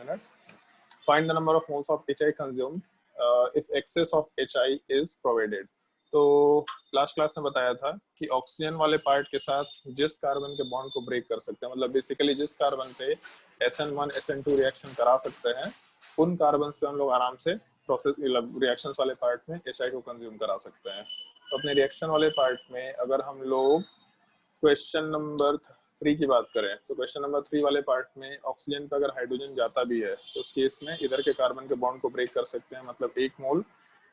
minute. Find the number of moles of HI consumed if excess of HI is provided. तो last class में बताया था कि oxygen वाले पार्ट के साथ जिस कार्बन के बॉन्ड को ब्रेक कर सकते हैं, मतलब बेसिकली जिस कार्बन पे SN1 SN2 रिएक्शन करा सकते हैं, उन कार्बन पे हम लोग आराम से प्रोसेस रिएक्शंस वाले पार्ट में HI को कंज्यूम करा सकते हैं। तो अपने रिएक्शन वाले पार्ट में अगर हम लोग क्वेश्चन नंबर 3 की बात करें तो क्वेश्चन नंबर 3 वाले पार्ट में ऑक्सीजन पे अगर हाइड्रोजन जाता भी है तो उस केस में इधर के कार्बन के बॉन्ड को ब्रेक कर सकते हैं, मतलब 1 मोल,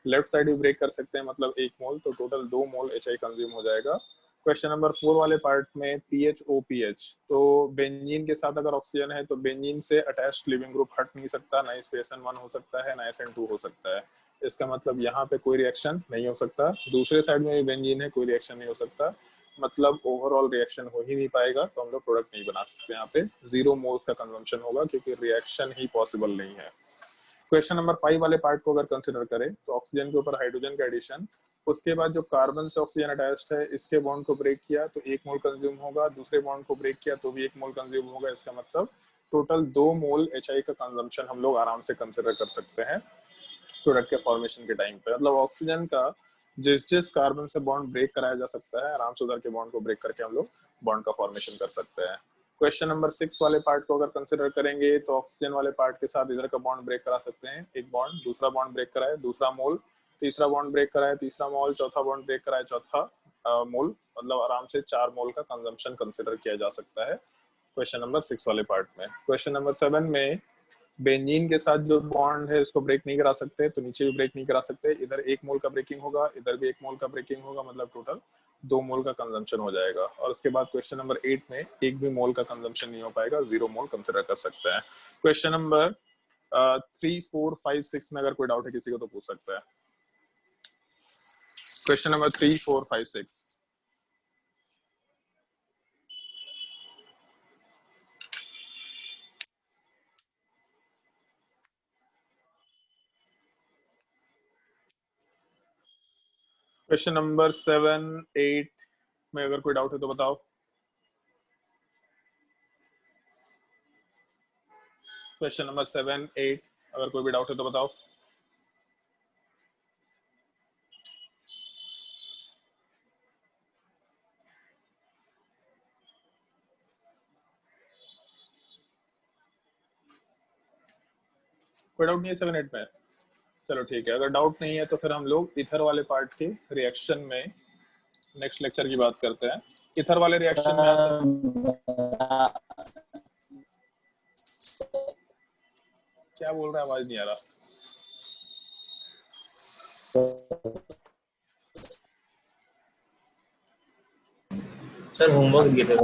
लेफ्ट साइड भी ब्रेक कर सकते हैं मतलब 1 मोल, तो टोटल 2 मोल HI कंज्यूम हो जाएगा। क्वेश्चन नंबर 4 वाले पार्ट में PHOPH, तो बेंजीन के साथ अगर ऑक्सीजन है तो बेंजीन से अटैच्ड लिविंग ग्रुप हट नहीं सकता, ना इस पे SN1 हो सकता है ना SN2 हो सकता है। इसका मतलब यहाँ पे कोई रिएक्शन नहीं हो सकता, दूसरे साइड में भी बेंजीन है, कोई रिएक्शन नहीं हो सकता, मतलब ओवरऑल रिएक्शन हो ही नहीं पाएगा, तो हम लोग प्रोडक्ट नहीं बना सकते। यहाँ पे 0 मोल्स का कंजम्पशन होगा क्योंकि रिएक्शन ही पॉसिबल नहीं है। क्वेश्चन नंबर 5 वाले पार्ट को अगर कंसिडर करें तो ऑक्सीजन के ऊपर हाइड्रोजन का एडिशन, उसके बाद जो कार्बन से ऑक्सीजन अटैच्ड है इसके बॉन्ड को ब्रेक किया तो 1 मोल कंज्यूम होगा, दूसरे बॉन्ड को ब्रेक किया तो भी 1 मोल कंज्यूम होगा। इसका मतलब टोटल 2 मोल HI का कंजम्पशन हम लोग आराम से कंसिडर कर सकते हैं प्रोडक्ट के फॉर्मेशन के टाइम पे। मतलब ऑक्सीजन का जिस कार्बन से बॉन्ड ब्रेक कराया जा सकता है, आराम से उधर के बॉन्ड को ब्रेक करके हम लोग बॉन्ड का फॉर्मेशन कर सकते हैं। क्वेश्चन नंबर 6 वाले पार्ट को अगर कंसिडर करेंगे तो ऑक्सीजन वाले पार्ट के साथ इधर का बॉन्ड ब्रेक करा सकते हैं, एक बॉन्ड, दूसरा बॉन्ड ब्रेक कराए, दूसरा मोल, तीसरा बॉन्ड ब्रेक कराए, तीसरा मोल, चौथा बॉन्ड ब्रेक कराए, चौथा मोल, मतलब आराम से 4 मोल का कंजम्पशन कंसिडर किया जा सकता है क्वेश्चन नंबर 6 वाले पार्ट में। क्वेश्चन नंबर 7 में बेंजीन के साथ जो बॉन्ड है इसको ब्रेक नहीं करा सकते, तो नीचे भी ब्रेक नहीं करा सकते, इधर 1 मोल का ब्रेकिंग होगा, इधर भी 1 मोल का ब्रेकिंग होगा, मतलब टोटल 2 मोल का कंजम्पशन हो जाएगा। और उसके बाद क्वेश्चन नंबर 8 में 1 भी मोल का कंजम्पशन नहीं हो पाएगा, 0 मोल कंसिडर कर सकते हैं। क्वेश्चन नंबर 3, 4, 5, 6 में अगर कोई डाउट है किसी को तो पूछ सकता है। Question number 3, 4, 5, 6। क्वेश्चन नंबर 7, 8 में अगर कोई डाउट है तो बताओ। क्वेश्चन नंबर 7, 8 अगर कोई भी डाउट है तो बताओ। कोई डाउट नहीं है 7, 8 में? चलो ठीक है, अगर डाउट नहीं है तो फिर हम लोग इथर वाले पार्ट के रिएक्शन में नेक्स्ट लेक्चर की बात करते हैं। इथर वाले रिएक्शन में क्या बोल रहा है, आवाज नहीं आ रहा। सर होमवर्क दिए थे,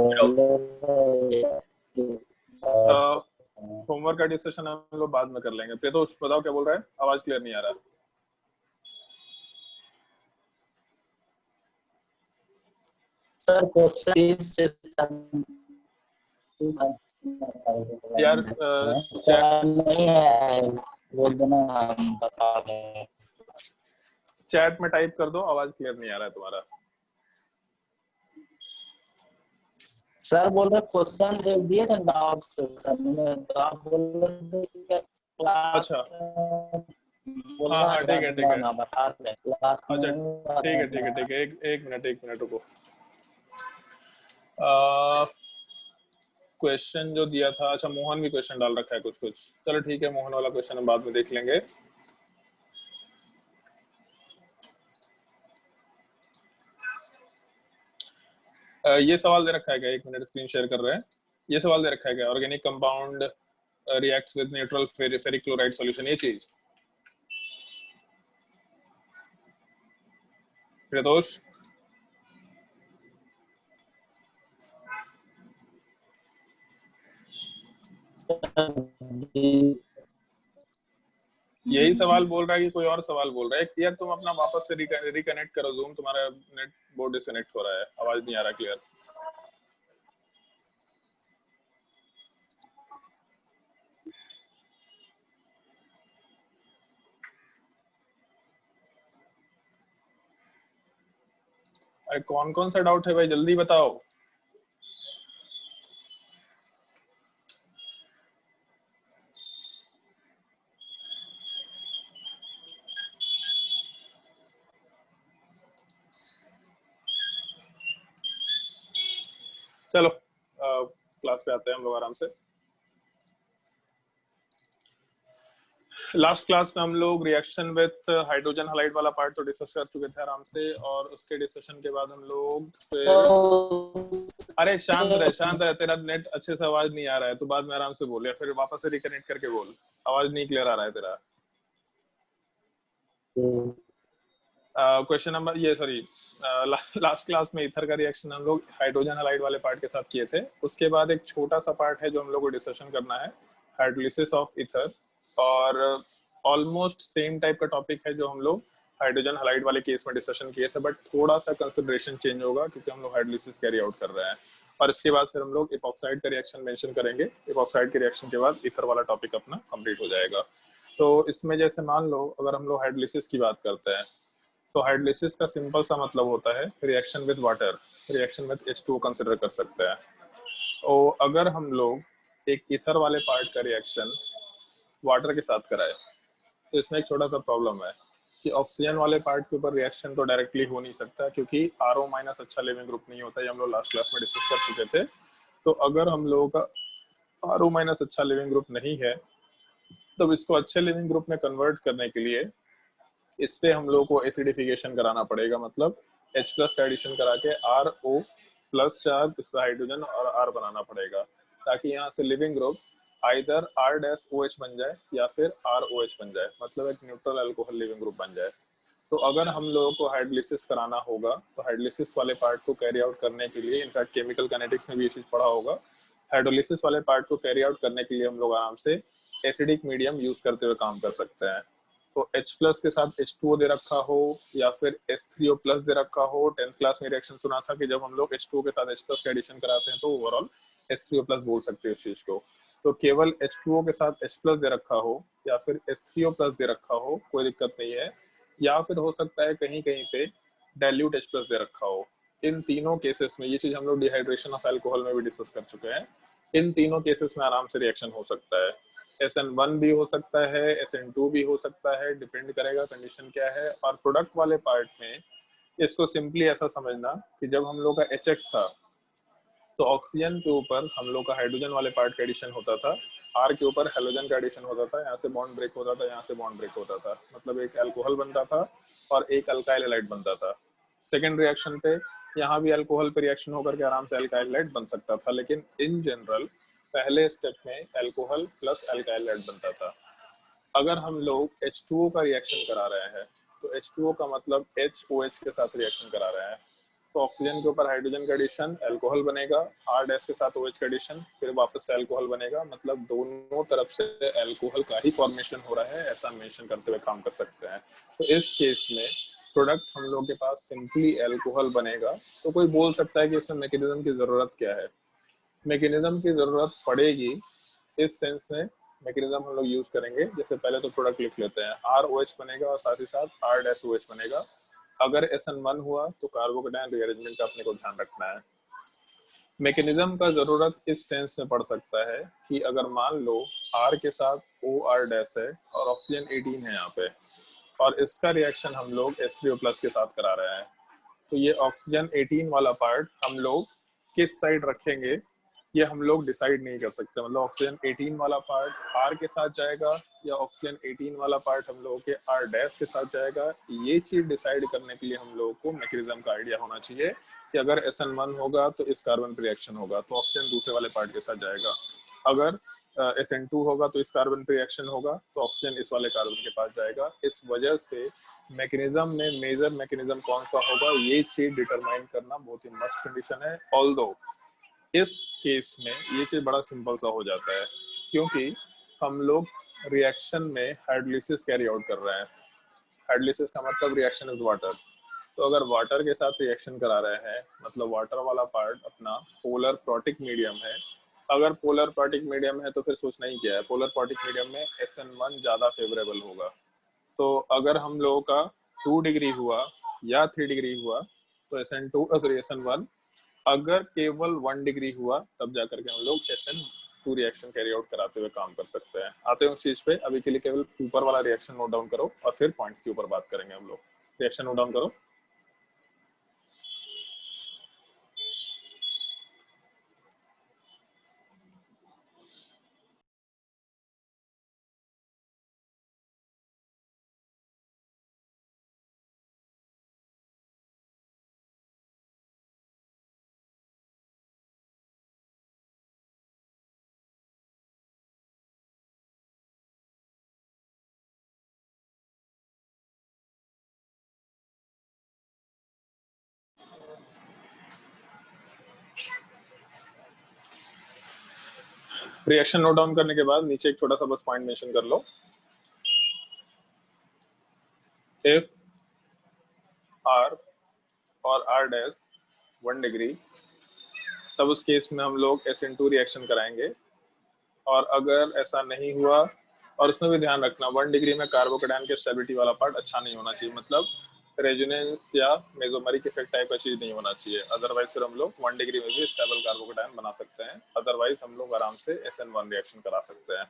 होमवर्क का डिस्कशन हम लोग बाद में कर लेंगे। प्रियतोष बताओ क्या बोल रहा है, आवाज क्लियर नहीं आ रहा। सर क्वेश्चन से यार नहीं है, बोल देना हम बता दें। चैट में टाइप कर दो, आवाज क्लियर नहीं आ रहा है तुम्हारा। सर बोल रहे क्वेश्चन जो दिए थे डाउट सेक्शन में, तो आप बोल रहे थे क्लास। अच्छा हाँ ठीक है ठीक है, ना बता दें क्लास में। अच्छा ठीक है ठीक है ठीक है, एक मिनट रुको। क्वेश्चन जो दिया था, अच्छा मोहन भी क्वेश्चन डाल रखा है कुछ कुछ, चलो ठीक है, मोहन वाला क्वेश्चन हम बाद में देख लेंगे। ये सवाल दे रखा है क्या, एक मिनट स्क्रीन शेयर कर रहे हैं। ये सवाल दे रखा है क्या, organic compound reacts with neutral ferric chloride solution, ये चीज प्रदोष? यही सवाल बोल रहा है कि कोई और सवाल बोल रहा है? यार तुम अपना वापस से रिकनेक्ट करो जूम, तुम्हारा नेट बहुत डिस्कनेक्ट हो रहा है, आवाज नहीं आ रहा क्लियर। अरे कौन कौन सा डाउट है भाई, जल्दी बताओ। चलो क्लास पे आते हैं हम लोग आराम से। लास्ट क्लास में हम लोग रिएक्शन विथ हाइड्रोजन हैलाइड वाला पार्ट तो डिस्कस कर चुके थे आराम से, और उसके डिस्कशन के बाद हम लोग फिर अरे शांत रहे, तेरा नेट अच्छे से आवाज नहीं आ रहा है, तो बाद में आराम से बोल, या फिर वापस से रिकनेक्ट करके बोल, आवाज नहीं क्लियर आ रहा है तेरा। क्वेश्चन नंबर ये सॉरी लास्ट क्लास में ईथर का रिएक्शन हम लोग हाइड्रोजन हैलाइड वाले पार्ट के साथ किए थे। उसके बाद एक छोटा सा पार्ट है जो हम लोग को डिस्कशन करना है, हाइड्रोलिसिस ऑफ ईथर, और ऑलमोस्ट सेम टाइप का टॉपिक है जो हम लोग हाइड्रोजन हैलाइड वाले केस में डिस्कशन किए थे, बट थोड़ा सा कंसिडरेशन चेंज होगा क्योंकि हम लोग हाइड्रोलिसिस कैरी आउट कर रहे हैं। और इसके बाद फिर हम लोग इपॉक्साइड का रिएक्शन मेंशन करेंगे। इपॉक्साइड के रिएक्शन के बाद ईथर वाला टॉपिक अपना कंप्लीट हो जाएगा। तो इसमें जैसे मान लो अगर हम लोग हाइड्रोलिसिस की बात करते हैं, तो हाइड्रोलिसिस का सिंपल सा मतलब होता है reaction with water, reaction with H2O consider कर सकते हैं। और अगर हम लोग एक ईथर वाले पार्ट का रिएक्शन वाटर के साथ कराए, तो इसमें एक छोटा सा प्रॉब्लम है कि ऑक्सीजन वाले पार्ट के ऊपर रिएक्शन तो डायरेक्टली हो नहीं सकता, क्योंकि RO माइनस अच्छा लिविंग ग्रुप नहीं होता, ये हम लोग लास्ट क्लास में डिस्कस कर चुके थे। तो अगर हम लोगों का RO माइनस अच्छा लिविंग ग्रुप नहीं है, तो इसको अच्छे लिविंग ग्रुप में कन्वर्ट करने के लिए इस पे हम लोग को एसिडिफिकेशन कराना पड़ेगा, मतलब H प्लस का एडिशन करा के RO प्लस चार्ज इस पर हाइड्रोजन और R बनाना पड़ेगा, ताकि यहाँ से लिविंग ग्रुप आइदर R-OH बन जाए या फिर ROH बन जाए, मतलब एक न्यूट्रल अल्कोहल लिविंग ग्रुप बन जाए। तो अगर हम लोगों को हाइड्रोलिसिस कराना होगा, तो हाइड्रोलिसिस वाले पार्ट को कैरी आउट करने के लिए, इनफैक्ट केमिकल काइनेटिक्स में भी ये चीज पढ़ा होगा, हाइड्रोलिसिस वाले पार्ट को कैरी आउट करने के लिए हम लोग आराम से एसिडिक मीडियम यूज करते हुए काम कर सकते हैं। तो H प्लस के साथ H2O दे रखा हो या फिर H3O प्लस दे रखा हो। 10th क्लास में रिएक्शन सुना था कि जब हम लोग H2O के साथ H प्लस का एडिशन कराते हैं तो ओवरऑल H3O प्लस बोल सकते हैं उस चीज को। तो केवल H2O के साथ H प्लस दे रखा हो या फिर H3O प्लस दे रखा हो, कोई दिक्कत नहीं है, या फिर हो सकता है कहीं कहीं पे डाइल्यूट H प्लस दे रखा हो। इन तीनों केसेस में, ये चीज हम लोग डिहाइड्रेशन ऑफ अल्कोहल में भी डिस्कस कर चुके हैं, इन तीनों केसेस में आराम से रिएक्शन हो सकता है। SN1 भी हो सकता है, SN2 भी हो सकता है, डिपेंड करेगा कंडीशन क्या है। और प्रोडक्ट वाले पार्ट में इसको सिंपली ऐसा समझना कि जब हम लोग का HX था, तो ऑक्सीजन के ऊपर हम लोग का हाइड्रोजन वाले पार्ट का एडिशन होता था, R के ऊपर हेलोजन का एडिशन होता था, यहाँ से बॉन्ड ब्रेक होता था, यहाँ से बॉन्ड ब्रेक होता था, मतलब एक अल्कोहल बनता था और एक अल्काइल हैलाइड बनता था। सेकेंड रिएक्शन पे यहाँ भी अल्कोहल पे रिएक्शन होकर के आराम से अल्काइल हैलाइड बन सकता था, लेकिन इन जनरल पहले स्टेप में अल्कोहल प्लस अल्काइल हैलाइड बनता था। अगर हम लोग H2O का रिएक्शन करा रहे हैं, तो H2O का मतलब HOH के साथ रिएक्शन करा रहे हैं, तो ऑक्सीजन के ऊपर हाइड्रोजन का एडिशन अल्कोहल बनेगा, R डैश के साथ OH का एडिशन, फिर वापस से अल्कोहल बनेगा, मतलब दोनों तरफ से अल्कोहल का ही फॉर्मेशन हो रहा है, ऐसा मेंशन करते हुए काम कर सकते हैं। तो इस केस में प्रोडक्ट हम लोग के पास सिंपली अल्कोहल बनेगा। तो कोई बोल सकता है कि इसमें मैकेनिज्म की जरूरत क्या है। मैकेनिज्म की जरूरत पड़ेगी इस सेंस में, मैकेनिज्म हम लोग यूज करेंगे। जैसे पहले तो प्रोडक्ट लिख लेते हैं, ROH बनेगा और साथ ही साथ R-OH बनेगा। अगर SN1 हुआ तो कार्बोकेटायन रीअरेंजमेंट का अपने को ध्यान रखना है। मैकेनिज्म का जरूरत इस सेंस में पड़ सकता है कि अगर मान लो R के साथ OR- है और ऑक्सीजन 18 है यहाँ पे, और इसका रिएक्शन हम लोग H3O+ के साथ करा रहे हैं, तो ये ऑक्सीजन 18 वाला पार्ट हम लोग किस साइड रखेंगे ये हम लोग डिसाइड नहीं कर सकते। मतलब ऑक्सीजन 18 वाला पार्ट R के साथ जाएगा या ऑक्सीजन 18 वाला पार्ट हम लोगों के R- के साथ जाएगा, ये चीज डिसाइड करने के लिए हम लोगों को मैकेनिज्म का आइडिया होना चाहिए कि अगर SN1 होगा तो इस कार्बन पर रिएक्शन होगा तो ऑक्सीजन दूसरे वाले पार्ट के साथ जाएगा, अगर SN2 होगा तो इस कार्बन पर रिएक्शन होगा तो ऑक्सीजन इस वाले कार्बन के पास जाएगा। इस वजह से मैकेनिज्म में मेजर मैकेनिज्म कौन सा होगा ये चीज डिटरमाइन करना बहुत ही मस्ट कंडीशन है। ऑल्दो इस केस में ये चीज बड़ा सिंपल सा हो जाता है, क्योंकि हम लोग रिएक्शन में हाइड्रोलिसिस कैरी आउट कर रहे हैं। हाइड्रोलिसिस का मतलब रिएक्शन इज वाटर, तो अगर वाटर के साथ रिएक्शन करा रहे हैं, मतलब वाटर वाला पार्ट अपना पोलर प्रोटिक मीडियम है। अगर पोलर प्रोटिक मीडियम है तो फिर सोचना ही क्या है, पोलर प्रोटिक मीडियम में SN1 ज्यादा फेवरेबल होगा। तो अगर हम लोगों का 2 डिग्री हुआ या 3 डिग्री हुआ तो SN1, अगर केवल 1 डिग्री हुआ तब जाकर के हम लोग SN2 रिएक्शन कैरी आउट कराते हुए काम कर सकते हैं। आते हैं उस चीज पे, अभी के लिए केवल ऊपर वाला रिएक्शन नोट डाउन करो और फिर पॉइंट्स के ऊपर बात करेंगे हम लोग। रिएक्शन नोट डाउन करो। रिएक्शन नोट डाउन करने के बाद नीचे एक छोटा सा बस पॉइंट मेंशन कर लो, इफ आर और आर डैश 1 डिग्री, तब उस केस में हम लोग SN2 रिएक्शन कराएंगे। और अगर ऐसा नहीं हुआ, और उसमें भी ध्यान रखना 1 डिग्री में कार्बोकेटायन के स्टेबिलिटी वाला पार्ट अच्छा नहीं होना चाहिए, मतलब रेजोनेंस या मेसोमेरिक इफेक्ट टाइप का चीज नहीं होना चाहिए। अदरवाइज फिर हम लोग 1 डिग्री में भी स्टेबल कार्बोकेटायन बना सकते हैं, अदरवाइज हम लोग आराम से SN1 रिएक्शन करा सकते हैं।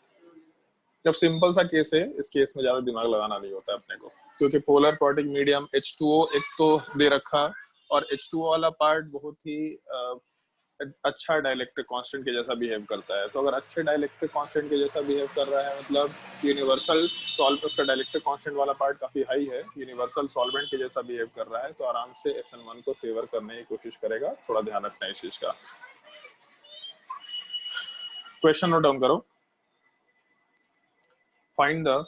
जब सिंपल सा केस है, इस केस में ज्यादा दिमाग लगाना नहीं होता है अपने को, क्योंकि पोलर प्रोटिक मीडियम H2O एक तो दे रखा, और H2O वाला पार्ट बहुत ही अच्छा डाइलेक्ट्रिक कांस्टेंट के जैसा बिहेव करता है। तो अगर अच्छे डाइलेक्ट्रिक कांस्टेंट के जैसा बिहेव कर रहा है, मतलब यूनिवर्सल सॉल्व, उसका डाइलेक्ट्रिक कांस्टेंट वाला पार्ट काफी हाई है, यूनिवर्सल सॉल्वेंट के जैसा बिहेव कर रहा है, तो आराम से SN1 को फेवर करने की कोशिश करेगा। थोड़ा ध्यान रखना है इस चीज का। क्वेश्चन नोट डाउन करो, find the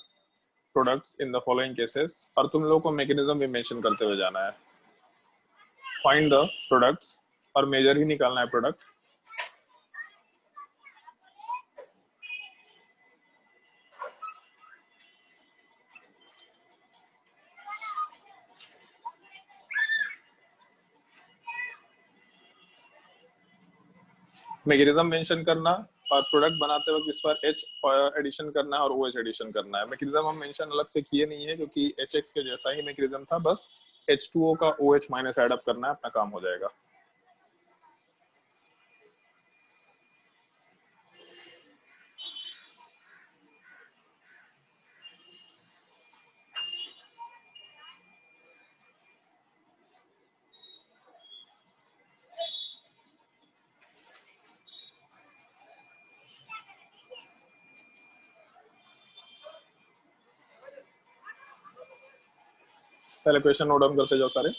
products in the following cases, और तुम लोगों को मैकेनिज्म भी मेंशन करते हुए जाना है। फाइंड द प्रोडक्ट्स, और मेजर ही निकालना है प्रोडक्ट। मैकेनिज्म मेंशन करना, और प्रोडक्ट बनाते वक्त इस बार H एडिशन करना है और OH एडिशन करना है। मैकेनिज्म हम मेंशन अलग से किए नहीं है, क्योंकि HX के जैसा ही मैकेनिज्म था, बस H2O का OH माइनस एड अप करना है, अपना काम हो जाएगा। पहले क्वेश्चन नोट डाउन करते जाओ सारे।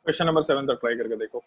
क्वेश्चन नंबर 7 तक ट्राई करके देखो।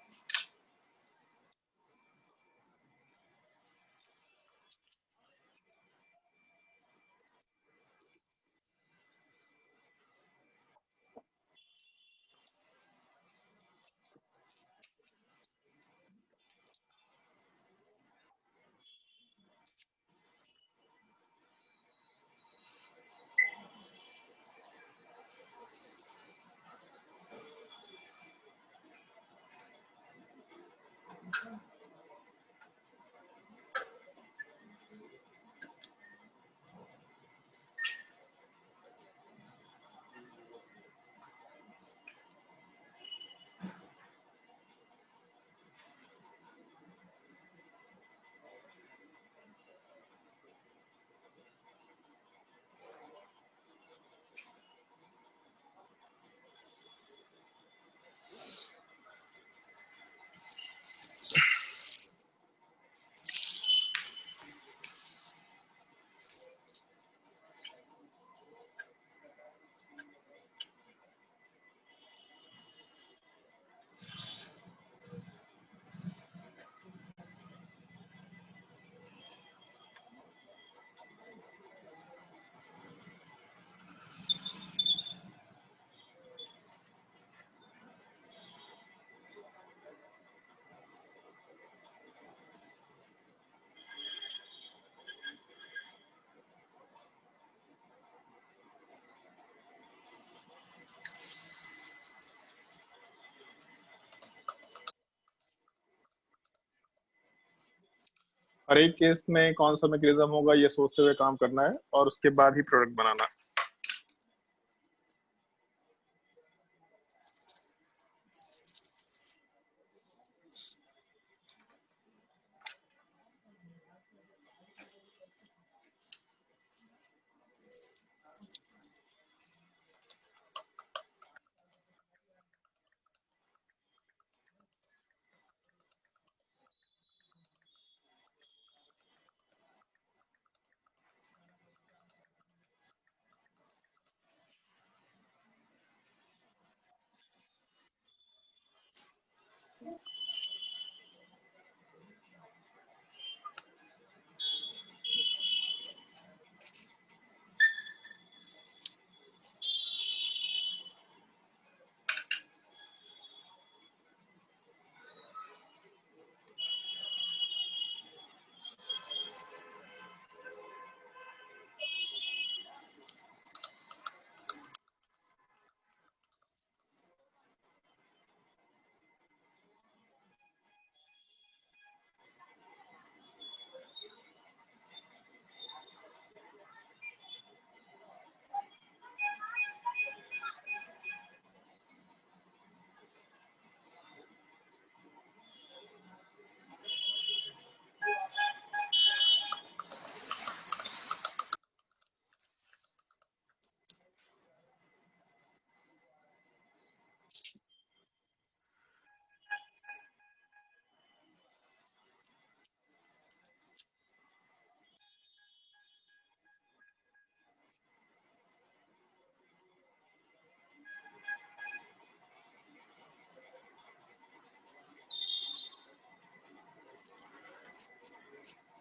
हर एक केस में कौन सा मैकेनिज्म होगा ये सोचते हुए काम करना है और उसके बाद ही प्रोडक्ट बनाना है।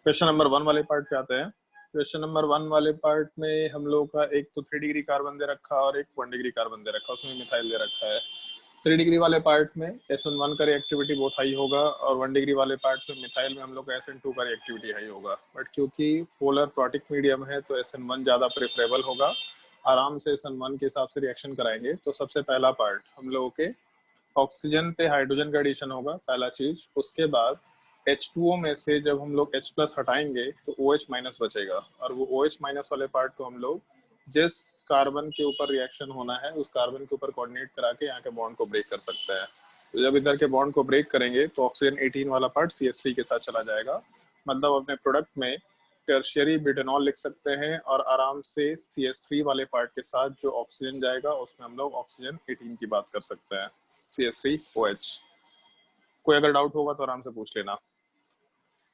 क्वेश्चन नंबर 1 वाले पार्ट पे आते हैं। क्वेश्चन नंबर 1 वाले पार्ट में हम लोग का एक तो 3 डिग्री कार्बन दे रखा और एक 1 डिग्री कार्बन दे रखा, उसमें मिथाइल दे रखा है। 3 डिग्री वाले पार्ट में SN1 का रिएक्टिविटी बहुत हाई होगा और 1 डिग्री वाले पार्ट में मिथाइल में हम लोग का SN2 का रिएक्टिविटी हाई होगा। बट क्योंकि पोलर प्रोटिक मीडियम है तो SN1 ज्यादा प्रेफरेबल होगा। आराम से SN1 के हिसाब से रिएक्शन कराएंगे। तो सबसे पहला पार्ट हम लोगों के ऑक्सीजन पे हाइड्रोजन का एडिशन होगा, पहला चीज। उसके बाद H2O में से जब हम लोग H+ हटाएंगे तो OH- बचेगा और वो OH- वाले पार्ट को हम लोग जिस कार्बन के ऊपर रिएक्शन होना है उस कार्बन के ऊपर कोऑर्डिनेट करा के यहाँ के बॉन्ड को ब्रेक कर सकते हैं। तो जब इधर के बॉन्ड को ब्रेक करेंगे तो ऑक्सीजन 18 वाला पार्ट CH3 के साथ चला जाएगा। मतलब अपने प्रोडक्ट में टर्शियरी ब्यूटेनॉल लिख सकते हैं और आराम से CH3 वाले पार्ट के साथ जो ऑक्सीजन जाएगा उसमें हम लोग ऑक्सीजन 18 की बात कर सकते हैं, CH3OH। कोई अगर डाउट होगा तो आराम से पूछ लेना।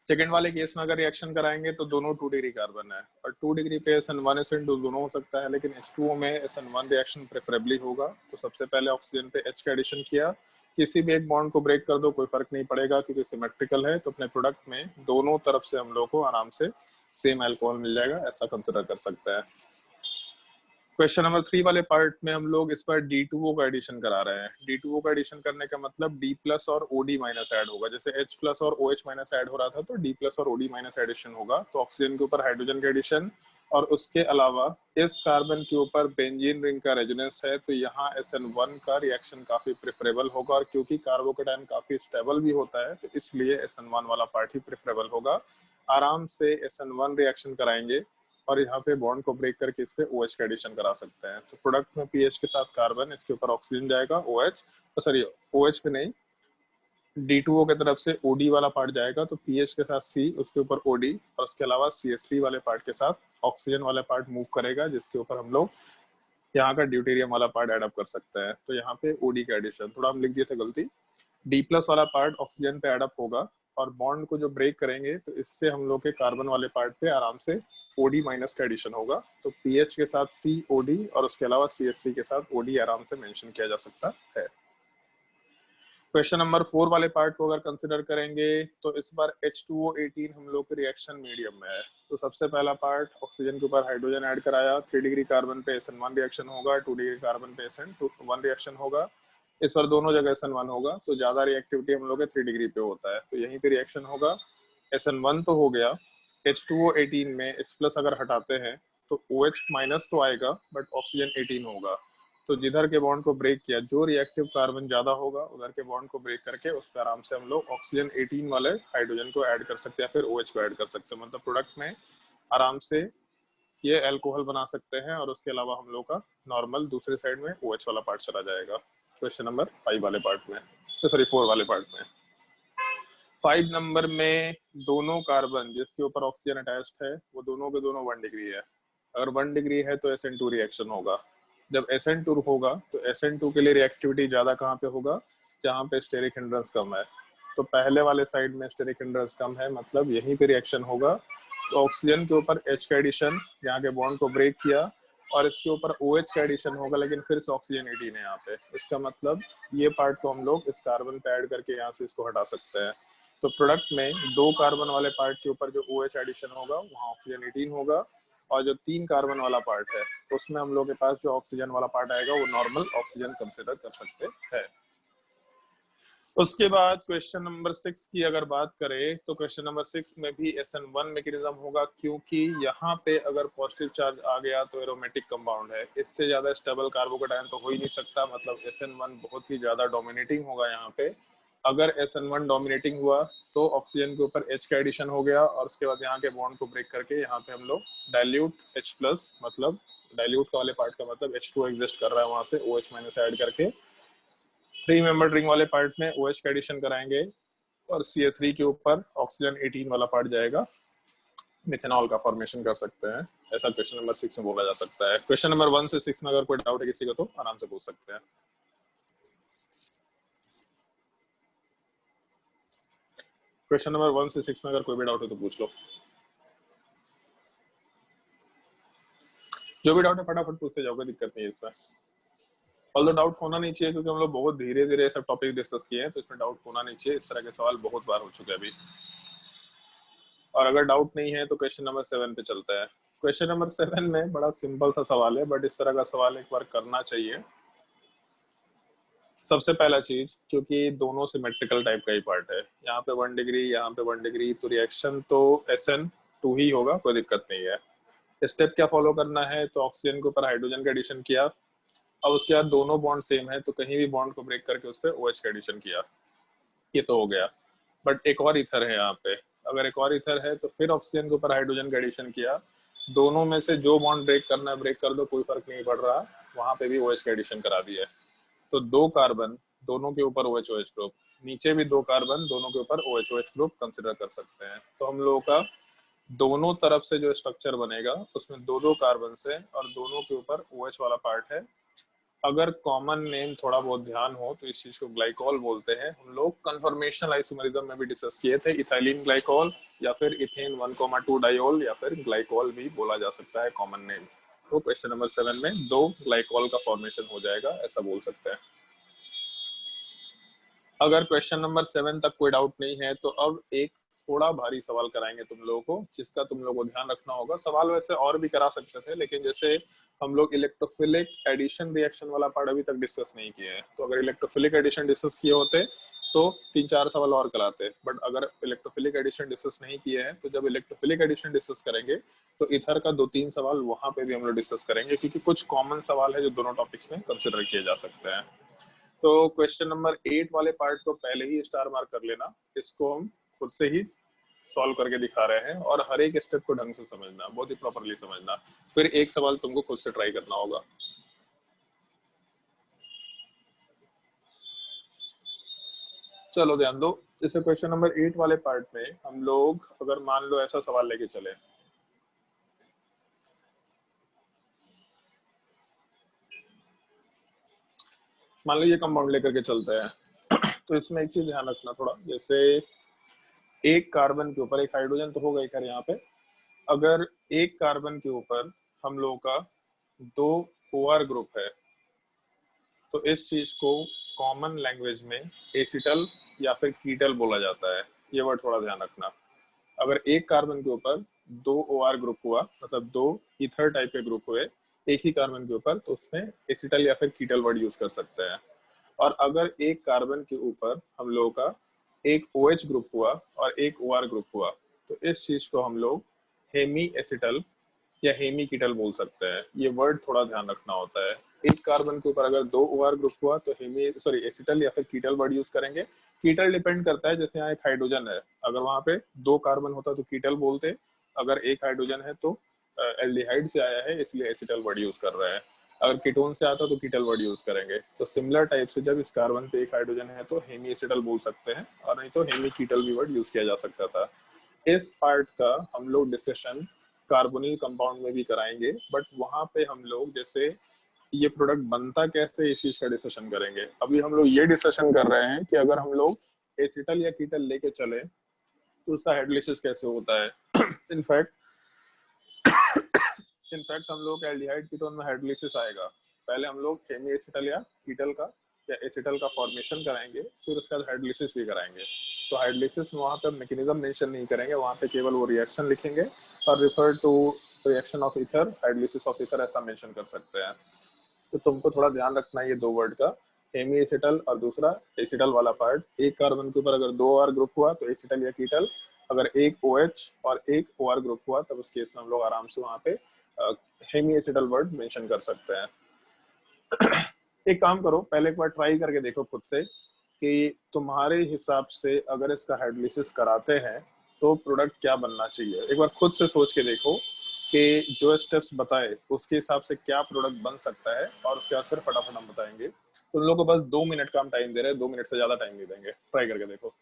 सेकेंड वाले केस में अगर रिएक्शन कराएंगे तो दोनों 2 डिग्री कार्बन है और 2 डिग्री पे SN1 SN2 दोनों हो सकता है, लेकिन H2O में SN1 रिएक्शन प्रेफरेबली होगा। तो सबसे पहले ऑक्सीजन पे H का एडिशन किया, किसी भी एक बॉन्ड को ब्रेक कर दो कोई फर्क नहीं पड़ेगा क्योंकि सिमेट्रिकल है। तो अपने प्रोडक्ट में दोनों तरफ से हम लोग को आराम से सेम अल्कोहल मिल जाएगा, ऐसा कंसिडर कर सकते हैं। क्वेश्चन नंबर 3 वाले पार्ट में हम लोग इस बार D2O का एडिशन करा रहे हैं। D2O का एडिशन करने का मतलब D+ और OD- ऐड होगा। जैसे H+ और OH- ऐड हो रहा था तो D+ और OD- एडिशन होगा। तो ऑक्सीजन के ऊपर हाइड्रोजन का एडिशन और उसके अलावा इस कार्बन के ऊपर बेंजीन रिंग का रेजोनेंस है तो यहाँ SN1 का रिएक्शन काफी प्रेफरेबल होगा और क्योंकि कार्बोकेटाइन काफी स्टेबल भी होता है तो इसलिए SN1 वाला पार्ट ही प्रेफरेबल होगा। आराम से SN1 रिएक्शन कराएंगे और यहाँ पे बॉन्ड को ब्रेक करके इस पे OH का एडिशन करा सकते हैं। तो प्रोडक्ट में पीएच के साथ कार्बन, इसके ऊपर ऑक्सीजन जाएगा OH, सॉरी OH पे नहीं, D2O की तरफ से OD वाला पार्ट जाएगा तो पीएच के साथ C, उसके ऊपर OD और उसके अलावा CH3 वाले पार्ट के साथ ऑक्सीजन वाला पार्ट मूव करेगा जिसके ऊपर हम लोग यहाँ का ड्यूटेरियम वाला पार्ट एड अप कर सकते हैं। तो यहाँ पे OD का एडिशन थोड़ा हम लिख दिए थे गलती, D+ वाला पार्ट ऑक्सीजन पे एड अप होगा और बॉन्ड को जो ब्रेक करेंगे तो इससे हम लोग के कार्बन वाले पार्ट पे आराम से OD- का एडिशन होगा। तो पीएच के साथ COD और उसके अलावा CH3 के साथ OD आराम से मेंशन किया जा सकता है। क्वेश्चन नंबर 4 वाले पार्ट को अगर कंसिडर करेंगे तो इस बार H2O18 हम लोग के रिएक्शन मीडियम में है। तो सबसे पहला पार्ट ऑक्सीजन के ऊपर हाइड्रोजन ऐड कराया, 3 डिग्री कार्बन पे SN1 रिएक्शन होगा, 2 डिग्री कार्बन पे SN1 रिएक्शन होगा। इस बार दोनों जगह SN1 होगा तो ज्यादा रिएक्टिविटी हम लोग के 3 डिग्री पे होता है तो यहीं पे रिएक्शन होगा। SN1 तो हो गया, H2O18 में H+ अगर हटाते हैं तो OH- तो आएगा बट ऑक्सीजन 18 होगा। तो जिधर के बॉन्ड को ब्रेक किया, जो रिएक्टिव कार्बन ज्यादा होगा उधर के बॉन्ड को ब्रेक करके उस पर आराम से हम लोग ऑक्सीजन 18 वाले हाइड्रोजन को ऐड कर सकते हैं, फिर OH को ऐड कर सकते हैं। मतलब प्रोडक्ट में आराम से ये अल्कोहल बना सकते हैं और उसके अलावा हम लोग का नॉर्मल दूसरे साइड में OH वाला पार्ट चला जाएगा। क्वेश्चन नंबर 5 वाले पार्ट में, तो सॉरी 4 वाले पार्ट में। 5 नंबर में दोनों कार्बन जिसके ऊपर ऑक्सीजन अटैच्ड है वो दोनों के दोनों 1 डिग्री है। अगर 1 डिग्री है तो SN2 रिएक्शन होगा। जब SN2 होगा तो SN2 के लिए रिएक्टिविटी ज्यादा कहाँ पे होगा, जहाँ पे स्टेरिक हिंड्रेंस कम है। तो पहले वाले साइड में स्टेरिक हिंड्रेंस कम है, मतलब यहीं पे रिएक्शन होगा। तो ऑक्सीजन के ऊपर H का एडिशन, यहाँ के बॉन्ड को ब्रेक किया, और इसके ऊपर OH का एडिशन होगा, लेकिन फिर से ऑक्सीजन 18 है यहाँ पे। इसका मतलब ये पार्ट को हम लोग इस कार्बन पे ऐड करके यहाँ से इसको हटा सकते हैं। तो प्रोडक्ट में 2 कार्बन वाले पार्ट के ऊपर जो OH एडिशन होगा वहाँ ऑक्सीजन 18 होगा, और जो 3 कार्बन वाला पार्ट है उसमें हम लोग के पास जो ऑक्सीजन वाला पार्ट आएगा वो नॉर्मल ऑक्सीजन कंसिडर कर सकते हैं। उसके बाद क्वेश्चन नंबर 6 की अगर बात करें तो क्वेश्चन नंबर 6 में भी SN1 मैकेनिज्म होगा, क्योंकि यहाँ पे अगर पॉजिटिव चार्ज आ गया तो एरोमेटिक कंपाउंड है, इससे ज्यादा स्टेबल कार्बोकेटायन तो हो ही नहीं सकता। मतलब SN1 बहुत ही ज्यादा डोमिनेटिंग होगा यहाँ पे। अगर SN1 डोमिनेटिंग हुआ तो ऑक्सीजन के ऊपर H का एडिशन हो गया, और उसके बाद यहाँ के बॉन्ड को ब्रेक करके यहाँ पे हम लोग डाइल्यूट H+, मतलब डाइल्यूट वाले पार्ट का मतलब H2 एग्जिस्ट कर रहा है, वहां से OH- ऐड करके 3 मेंबर रिंग वाले पार्ट में OH का एडिशन कराएंगे, और CH3 के ऊपर ऑक्सीजन 18 वाला पार्ट जाएगा, मिथेनॉल का फॉर्मेशन कर सकते हैं। ऐसा क्वेश्चन नंबर 6 में बोला जा सकता है। क्वेश्चन नंबर 1 से 6 में अगर कोई डाउट है किसी को तो आराम से पूछ सकते हैं। क्वेश्चन नंबर 1 से 6 में अगर कोई भी डाउट है तो पूछ लो। जो भी डाउट है फटाफट पूछते जाओगे, दिक्कत नहीं है इसमें। ऑल्दो डाउट होना नहीं चाहिए, क्योंकि हम लोग बहुत धीरे धीरे सब टॉपिक डिस्कस किए हैं, तो इसमें डाउट होना नहीं चाहिए। इस तरह के सवाल बहुत बार हो चुके हैं अभी। और अगर डाउट नहीं है तो क्वेश्चन नंबर 7 पे चलता है। क्वेश्चन नंबर 7 में बड़ा सिंपल सा सवाल है, बट इस तरह का सवाल एक बार करना चाहिए। सबसे पहला चीज, क्योंकि दोनों सिमेट्रिकल टाइप का ही पार्ट है, यहाँ पे 1 डिग्री, यहाँ पे 1 डिग्री, तो रिएक्शन तो SN2 ही होगा, कोई दिक्कत नहीं है। स्टेप क्या फॉलो करना है, तो ऑक्सीजन के ऊपर हाइड्रोजन का एडिशन किया, अब उसके बाद दोनों बॉन्ड सेम है तो कहीं भी बॉन्ड को ब्रेक करके उस पर OH का एडिशन किया, ये तो हो गया। बट एक और ईथर है यहाँ पे, अगर एक और ईथर है तो फिर ऑक्सीजन के ऊपर हाइड्रोजन का एडिशन किया, दोनों में से जो बॉन्ड ब्रेक करना है ब्रेक कर दो, कोई फर्क नहीं पड़ रहा, वहां पे भी OH का एडिशन करा दिया। तो 2 कार्बन दोनों के ऊपर OH ग्रुप, नीचे भी 2 कार्बन दोनों के ऊपर OH ग्रुप कंसिडर कर सकते हैं। तो हम लोगों का दोनों तरफ से जो स्ट्रक्चर बनेगा उसमें 2 कार्बन से और दोनों के ऊपर OH वाला पार्ट है। अगर कॉमन नेम थोड़ा बहुत ध्यान हो तो इस चीज को ग्लाइकॉल बोलते हैं। हम लोग कन्फर्मेशनल आइसोमेरिज्म में भी डिस्कस किए थे, इथाइलिन ग्लाइकॉल या फिर इथेन 1,2 डायोल या फिर ग्लाइकॉल भी बोला जा सकता है कॉमन नेम। तो क्वेश्चन नंबर 7 में 2 ग्लाइकॉल का फॉर्मेशन हो जाएगा, ऐसा बोल सकते हैं। अगर क्वेश्चन नंबर 7 तक कोई डाउट नहीं है तो अब एक थोड़ा भारी सवाल कराएंगे तुम लोगों को, जिसका तुम लोगों को ध्यान रखना होगा। सवाल वैसे और भी करा सकते थे, लेकिन जैसे हम लोग इलेक्ट्रोफिलिक एडिशन रिएक्शन वाला पार्ट अभी तक डिस्कस नहीं किए हैं, तो अगर इलेक्ट्रोफिलिक एडिशन डिस्कस किए होते तो 3-4 सवाल और कराते। बट अगर इलेक्ट्रोफिलिक एडिशन डिस्कस नहीं किए हैं तो जब इलेक्ट्रोफिलिक एडिशन डिस्कस करेंगे तो इधर का 2-3 सवाल वहां पे भी हम लोग डिस्कस करेंगे, क्योंकि कुछ कॉमन सवाल है जो दोनों टॉपिक्स में कंसिडर किए जा सकते हैं। तो क्वेश्चन नंबर 8 वाले पार्ट को पहले ही स्टार मार्क कर लेना, इसको हम खुद से ही सॉल्व करके दिखा रहे हैं, और हर एक स्टेप को ढंग से समझना, बहुत ही प्रॉपरली समझना। फिर एक सवाल तुमको खुद से ट्राई करना होगा। चलो ध्यान दो, जैसे क्वेश्चन नंबर 8 वाले पार्ट में हम लोग अगर मान लो ऐसा सवाल लेके चले, मान लो ये कंपाउंड लेकर के चलते हैं तो इसमें एक चीज ध्यान रखना थोड़ा, जैसे एक कार्बन के ऊपर एक हाइड्रोजन तो होगा ही खैर यहाँ पे, अगर एक कार्बन के ऊपर हम लोगों का 2 OR ग्रुप है तो इस चीज को कॉमन लैंग्वेज में एसिटल या फिर कीटल बोला जाता है। ये वर्ड थोड़ा ध्यान रखना। अगर एक कार्बन के ऊपर 2 OR ग्रुप हुआ, मतलब 2 ईथर टाइप के ग्रुप हुए एक ही कार्बन के ऊपर, तो उसमें एसिटल या फिर कीटल वर्ड यूज कर सकते हैं। और अगर एक कार्बन के ऊपर हम लोगों का एक OH ग्रुप हुआ और एक OR ग्रुप हुआ, तो इस चीज को हम लोग हेमी एसिटल या हेमी कीटल बोल सकते हैं। ये वर्ड थोड़ा ध्यान रखना होता है। एक कार्बन के ऊपर अगर 2 OR ग्रुप हुआ तो एसिटल या फिर कीटल वर्ड यूज करेंगे। कीटल डिपेंड करता है, जैसे यहाँ एक हाइड्रोजन है, अगर वहां पे 2 कार्बन होता तो कीटल बोलते, अगर एक हाइड्रोजन है तो एल्डिहाइड से आया है इसलिए एसिटल वर्ड यूज कर रहे हैं, अगर कीटोन से आता तो कीटल वर्ड यूज करेंगे। तो सिमिलर टाइप से जब इस कार्बन पे एक हाइड्रोजन है तो हेमी एसिटल बोल सकते हैं, और नहीं तो हेमी कीटल भी वर्ड यूज किया जा सकता था। इस पार्ट का हम लोग डिस्कशन कार्बोनिल कंपाउंड में भी कराएंगे, बट वहां पे हम लोग जैसे ये प्रोडक्ट बनता कैसे इस चीज का डिस्कशन करेंगे। अभी हम लोग ये डिस्कशन कर रहे हैं कि अगर हम लोग एसिटल या कीटल लेके चले तो उसका हाइड्रोलिसिस कैसे होता है। इनफैक्ट हम लोग एल्डिहाइड कीटोन में हाइड्रोलिसिस आएगा, पहले हम लोग हेमी एसिटल या कीटल का या एसिटल का फॉर्मेशन कराएंगे, फिर उसके बाद हाइड्रोलिसिस भी कराएंगे। तो हाइड्रोलिसिस में वहाँ पे मैकेनिज्म मेंशन नहीं करेंगे, वहाँ पे केवल वो रिएक्शन लिखेंगे और refer to reaction of ether, hydrolysis of ether ऐसा मेंशन कर सकते हैं। तो तुमको थोड़ा ध्यान रखना है ये 2 वर्ड का, हेमी एसिटल और दूसरा एसिटल वाला पार्ट। एक कार्बन के ऊपर अगर 2 OR ग्रुप हुआ तो एसिटल या कीटल, अगर एक OH और एक OR ग्रुप हुआ तब उस केस में हम लोग आराम से वहाँ पे हेमी एसिटल वर्ड मेंशन कर सकते हैं। एक काम करो, पहले एक बार ट्राई करके देखो खुद से कि तुम्हारे हिसाब से अगर इसका हाइड्रोलिसिस कराते हैं तो प्रोडक्ट क्या बनना चाहिए। एक बार खुद से सोच के देखो कि जो स्टेप्स बताए उसके हिसाब से क्या प्रोडक्ट बन सकता है, और उसके बाद फिर फटाफट हम बताएंगे। तुम लोग को बस 2 मिनट का हम टाइम दे रहे हैं, 2 मिनट से ज्यादा टाइम नहीं देंगे, ट्राई करके देखो।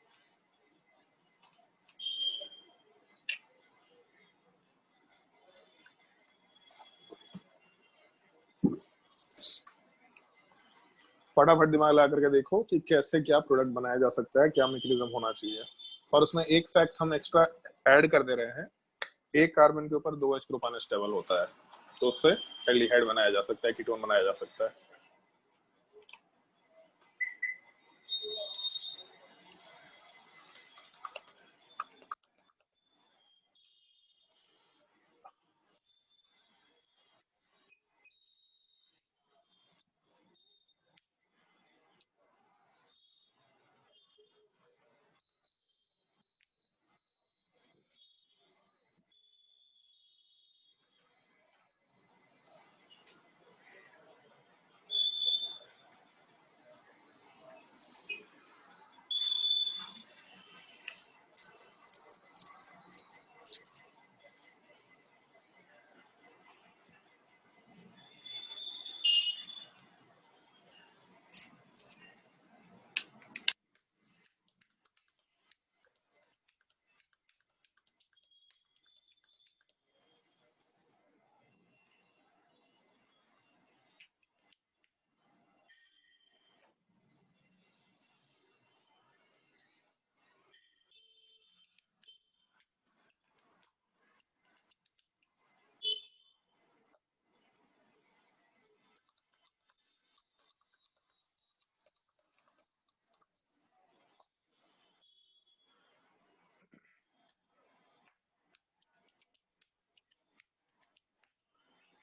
फटाफट दिमाग लगा करके देखो कि कैसे क्या प्रोडक्ट बनाया जा सकता है, क्या मैकेनिज्म होना चाहिए। और उसमें एक फैक्ट हम एक्स्ट्रा ऐड कर दे रहे हैं, एक कार्बन के ऊपर 2H ग्रुप अनस्टेबल होता है, तो उससे एल्डिहाइड बनाया जा सकता है, कीटोन बनाया जा सकता है।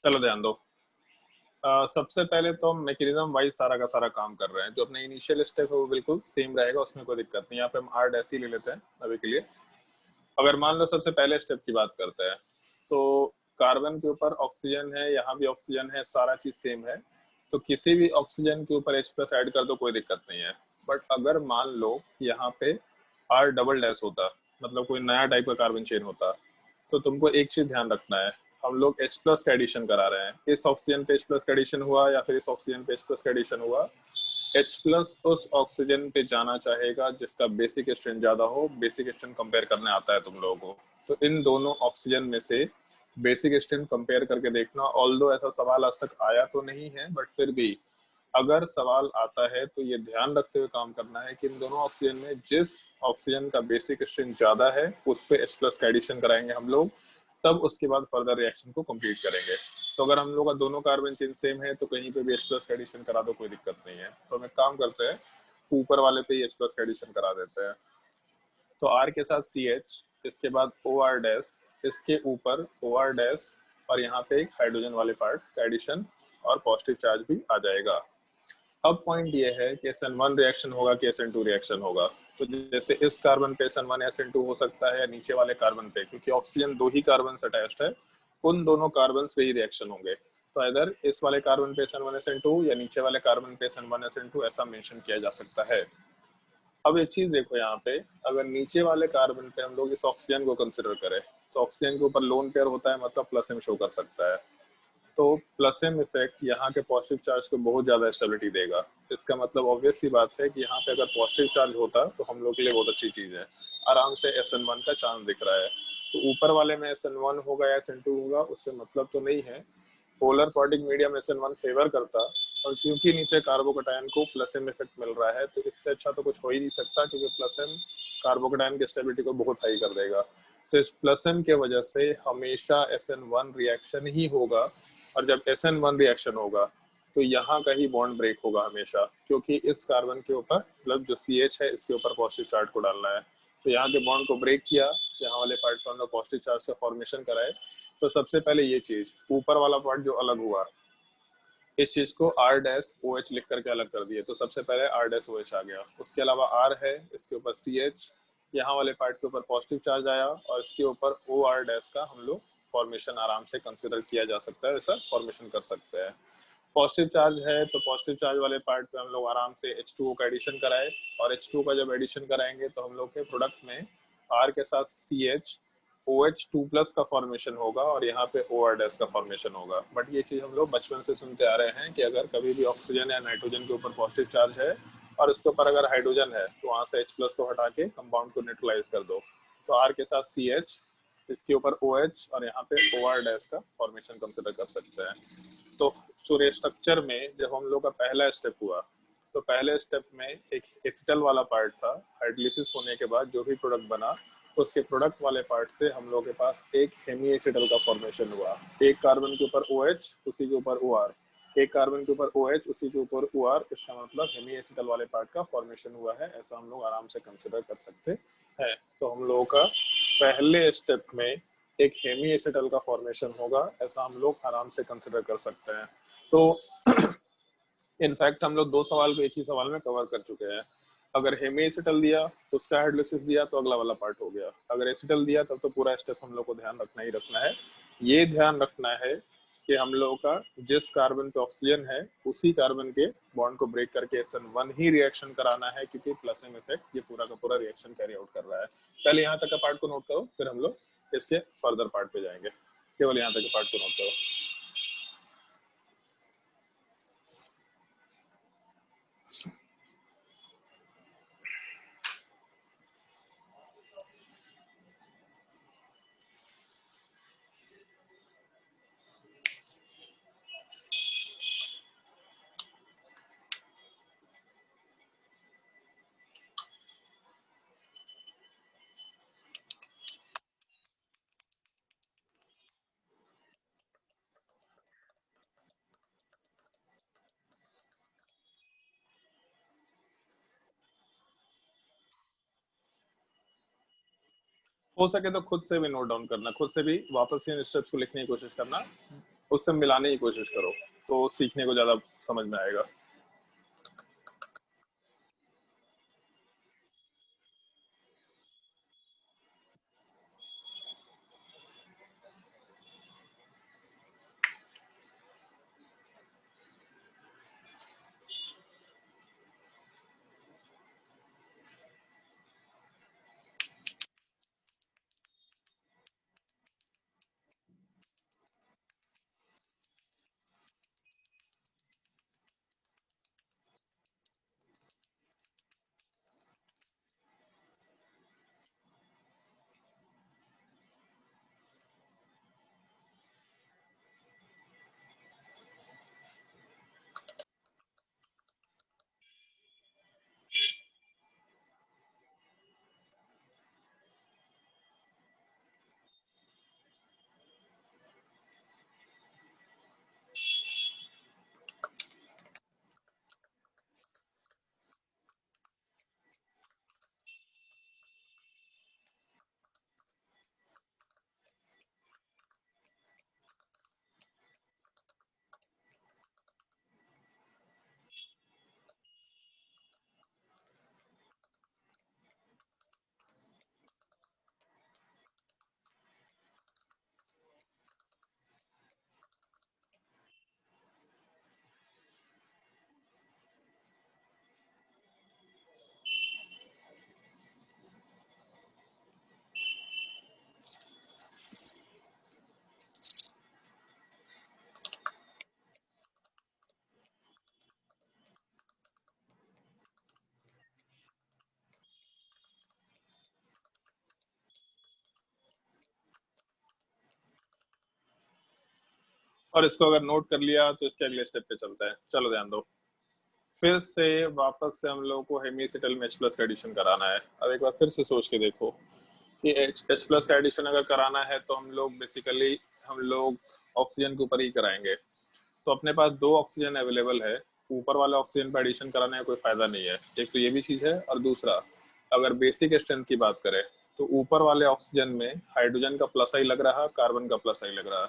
चलो ध्यान दो। सबसे पहले तो हम मैकेनिज्म वाइज सारा का सारा काम कर रहे हैं, जो अपना इनिशियल स्टेप है वो बिल्कुल सेम रहेगा, उसमें कोई दिक्कत नहीं। यहाँ पे हम R डैश ही ले लेते हैं अभी के लिए। अगर मान लो सबसे पहले स्टेप की बात करते हैं, तो कार्बन के ऊपर ऑक्सीजन है, यहाँ भी ऑक्सीजन है, सारा चीज सेम है, तो किसी भी ऑक्सीजन के ऊपर H+ ऐड कर दो, कोई दिक्कत नहीं है। बट अगर मान लो यहाँ पे R डबल डैश होता, मतलब कोई नया टाइप का कार्बन चेन होता, तो तुमको एक चीज ध्यान रखना है, हम लोग H+ का एडिशन करा रहे हैं, इस ऑक्सीजन पे H+ का एडिशन हुआ या फिर इस ऑक्सीजन पे H+ का एडिशन हुआ, H+ उस ऑक्सीजन पे जाना चाहेगा जिसका बेसिक स्ट्रेंथ ज्यादा हो। बेसिक स्ट्रेंथ कंपेयर करने आता है तुम लोगों को, तो इन दोनों ऑक्सीजन में से बेसिक स्ट्रेंथ कंपेयर करके देखना। ऑल्दो ऐसा सवाल आज तक आया तो नहीं है, बट फिर भी अगर सवाल आता है तो ये ध्यान रखते हुए काम करना है कि इन दोनों ऑक्सीजन में जिस ऑक्सीजन का बेसिक स्ट्रेंथ ज्यादा है उस पे H+ का एडिशन कराएंगे हम लोग, तब उसके बाद फर्दर रिएक्शन को कंप्लीट करेंगे। तो अगर हम लोग का दोनों कार्बन चेन सेम है तो कहीं पे भी H+ का एडिशन करा दो, कोई दिक्कत नहीं है। तो हम एक काम करते हैं, ऊपर वाले पे ही H+ का एडिशन करा देते हैं। तो R के साथ CH, इसके बाद OR डैश, इसके ऊपर OR डैश, और यहाँ पे एक हाइड्रोजन वाले पार्ट का एडिशन और पॉजिटिव चार्ज भी आ जाएगा। अब पॉइंट ये है कि SN1 रिएक्शन होगा कि SN2 रिएक्शन होगा। तो जैसे इस कार्बन पे SN1 SN2 हो सकता है, या नीचे वाले कार्बन पे, क्योंकि ऑक्सीजन 2 ही कार्बन अटैच्ड है, उन दोनों कार्बन पे ही रिएक्शन होंगे। तो इधर इस वाले कार्बन पे SN1 SN2 या नीचे वाले कार्बन पे SN1 SN2 ऐसा मेंशन किया जा सकता है। अब एक चीज देखो यहाँ पे, अगर नीचे वाले कार्बन पे हम लोग इस ऑक्सीजन को कंसिडर करें तो ऑक्सीजन के ऊपर लोन पेयर होता है, मतलब प्लस एम शो कर सकता है। तो प्लस एम इफेक्ट यहाँ के पॉजिटिव चार्ज को बहुत ज्यादा स्टेबिलिटी देगा। इसका मतलब ऑब्वियस सी बात है कि यहाँ पे अगर पॉजिटिव चार्ज होता तो हम लोग के लिए बहुत अच्छी चीज है। आराम से SN1 का चांस दिख रहा है। तो ऊपर वाले में SN1 होगा या SN2 होगा उससे मतलब तो नहीं है। Polar quadric medium SN1 favour करता, और क्योंकि नीचे कार्बोकेटायन को प्लस एम इफेक्ट मिल रहा है तो इससे अच्छा तो कुछ हो ही नहीं सकता, क्योंकि प्लस एम कार्बोकेटायन की स्टेबिलिटी को बहुत हाई कर देगा। तो इस प्लस एम के वजह से हमेशा SN1 रिएक्शन ही होगा, और जब SN1 रिएक्शन होगा तो यहाँ का ही बॉन्ड ब्रेक होगा हमेशा, क्योंकि इस कार्बन के ऊपर मतलब जो CH है इसके ऊपर पॉजिटिव चार्ज को डालना है। तो यहाँ के बॉन्ड को ब्रेक किया, यहाँ वाले पार्ट पर हम लोग पॉजिटिव चार्ज का फॉर्मेशन कराए। तो सबसे पहले ये चीज ऊपर वाला पार्ट जो अलग हुआ, इस चीज को R-OH लिख करके अलग कर दिए। तो सबसे पहले R-OH आ गया, उसके अलावा R है, इसके ऊपर CH, यहाँ वाले पार्ट के ऊपर पॉजिटिव चार्ज आया, और इसके ऊपर OR- का हम लोग फॉर्मेशन आराम से कंसिडर किया जा सकता है, ऐसा फॉर्मेशन कर सकते हैं। पॉजिटिव चार्ज है तो पॉजिटिव चार्ज वाले पार्ट पे हम लोग आराम से H2O का एडिशन कराए, और H2O का जब एडिशन कराएंगे तो हम लोग के प्रोडक्ट में R के साथ CH OH2+ का फॉर्मेशन होगा, और यहाँ पे OR- का फॉर्मेशन होगा। बट ये चीज हम लोग बचपन से सुनते आ रहे हैं कि अगर कभी भी ऑक्सीजन या नाइट्रोजन के ऊपर पॉजिटिव चार्ज है और उसके ऊपर अगर हाइड्रोजन है तो वहां से H+ को हटा के कंपाउंड को न्यूट्रलाइज कर दो। तो R के साथ CH, इसके ऊपर OH, और यहाँ पे OR- का फॉर्मेशन कंसिडर कर सकते हैं। तो सूर्य स्ट्रक्चर में जब हम लोग का पहला स्टेप हुआ तो पहले स्टेप में एक एसिटल वाला पार्ट था। हाइड्रोलिसिस होने के बाद जो भी प्रोडक्ट बना उसके प्रोडक्ट वाले पार्ट से हम लोग के पास एक हेमी एसिटल का फॉर्मेशन हुआ। एक कार्बन के ऊपर OH, उसी के ऊपर OR, एक कार्बन के ऊपर OH, उसी के ऊपर OR। इसका मतलब हेमी एसिटल वाले पार्ट का फॉर्मेशन हुआ है, ऐसा हम लोग आराम से कंसिडर कर सकते हैं। तो हम लोगों का पहले स्टेप में एक हेमी एसिटल का फॉर्मेशन होगा, ऐसा हम लोग आराम से कंसिडर कर सकते हैं। तो इनफैक्ट हम लोग दो सवाल को एक ही सवाल में कवर कर चुके हैं। अगर हेमी एसिटल दिया, उसका हाइड्रोलिसिस दिया तो अगला वाला पार्ट हो गया। अगर एसिटल दिया तब तो पूरा स्टेप हम लोग को ध्यान रखना ही रखना है। ये ध्यान रखना है कि हम लोगों का जिस कार्बन पे ऑक्सीजन है उसी कार्बन के बॉन्ड को ब्रेक करके SN1 ही रिएक्शन कराना है, क्योंकि प्लस एम इफेक्ट ये पूरा का पूरा रिएक्शन कैरी आउट कर रहा है। पहले यहाँ तक का पार्ट को नोट करो, फिर हम लोग इसके फर्दर पार्ट पे जाएंगे। केवल यहाँ तक के पार्ट को नोट करो। हो सके तो खुद से भी नोट डाउन करना, खुद से भी वापस से इन स्टेप्स को लिखने की कोशिश करना, उससे मिलाने की कोशिश करो तो सीखने को ज्यादा समझ में आएगा। और इसको अगर नोट कर लिया तो इसके अगले स्टेप पे चलते हैं। चलो ध्यान दो, फिर से वापस से हम लोग को हेमीएसिटल में H+ का एडिशन कराना है। अब एक बार फिर से सोच के देखो कि H+ का एडिशन अगर कराना है तो हम लोग ऑक्सीजन के ऊपर ही कराएंगे। तो अपने पास 2 ऑक्सीजन अवेलेबल है, ऊपर वाले ऑक्सीजन पर एडिशन कराने का कोई फायदा नहीं है। एक तो ये भी चीज है, और दूसरा अगर बेसिक स्ट्रेंथ की बात करें तो ऊपर वाले ऑक्सीजन में हाइड्रोजन का प्लस आई लग रहा, कार्बन का प्लस आई लग रहा।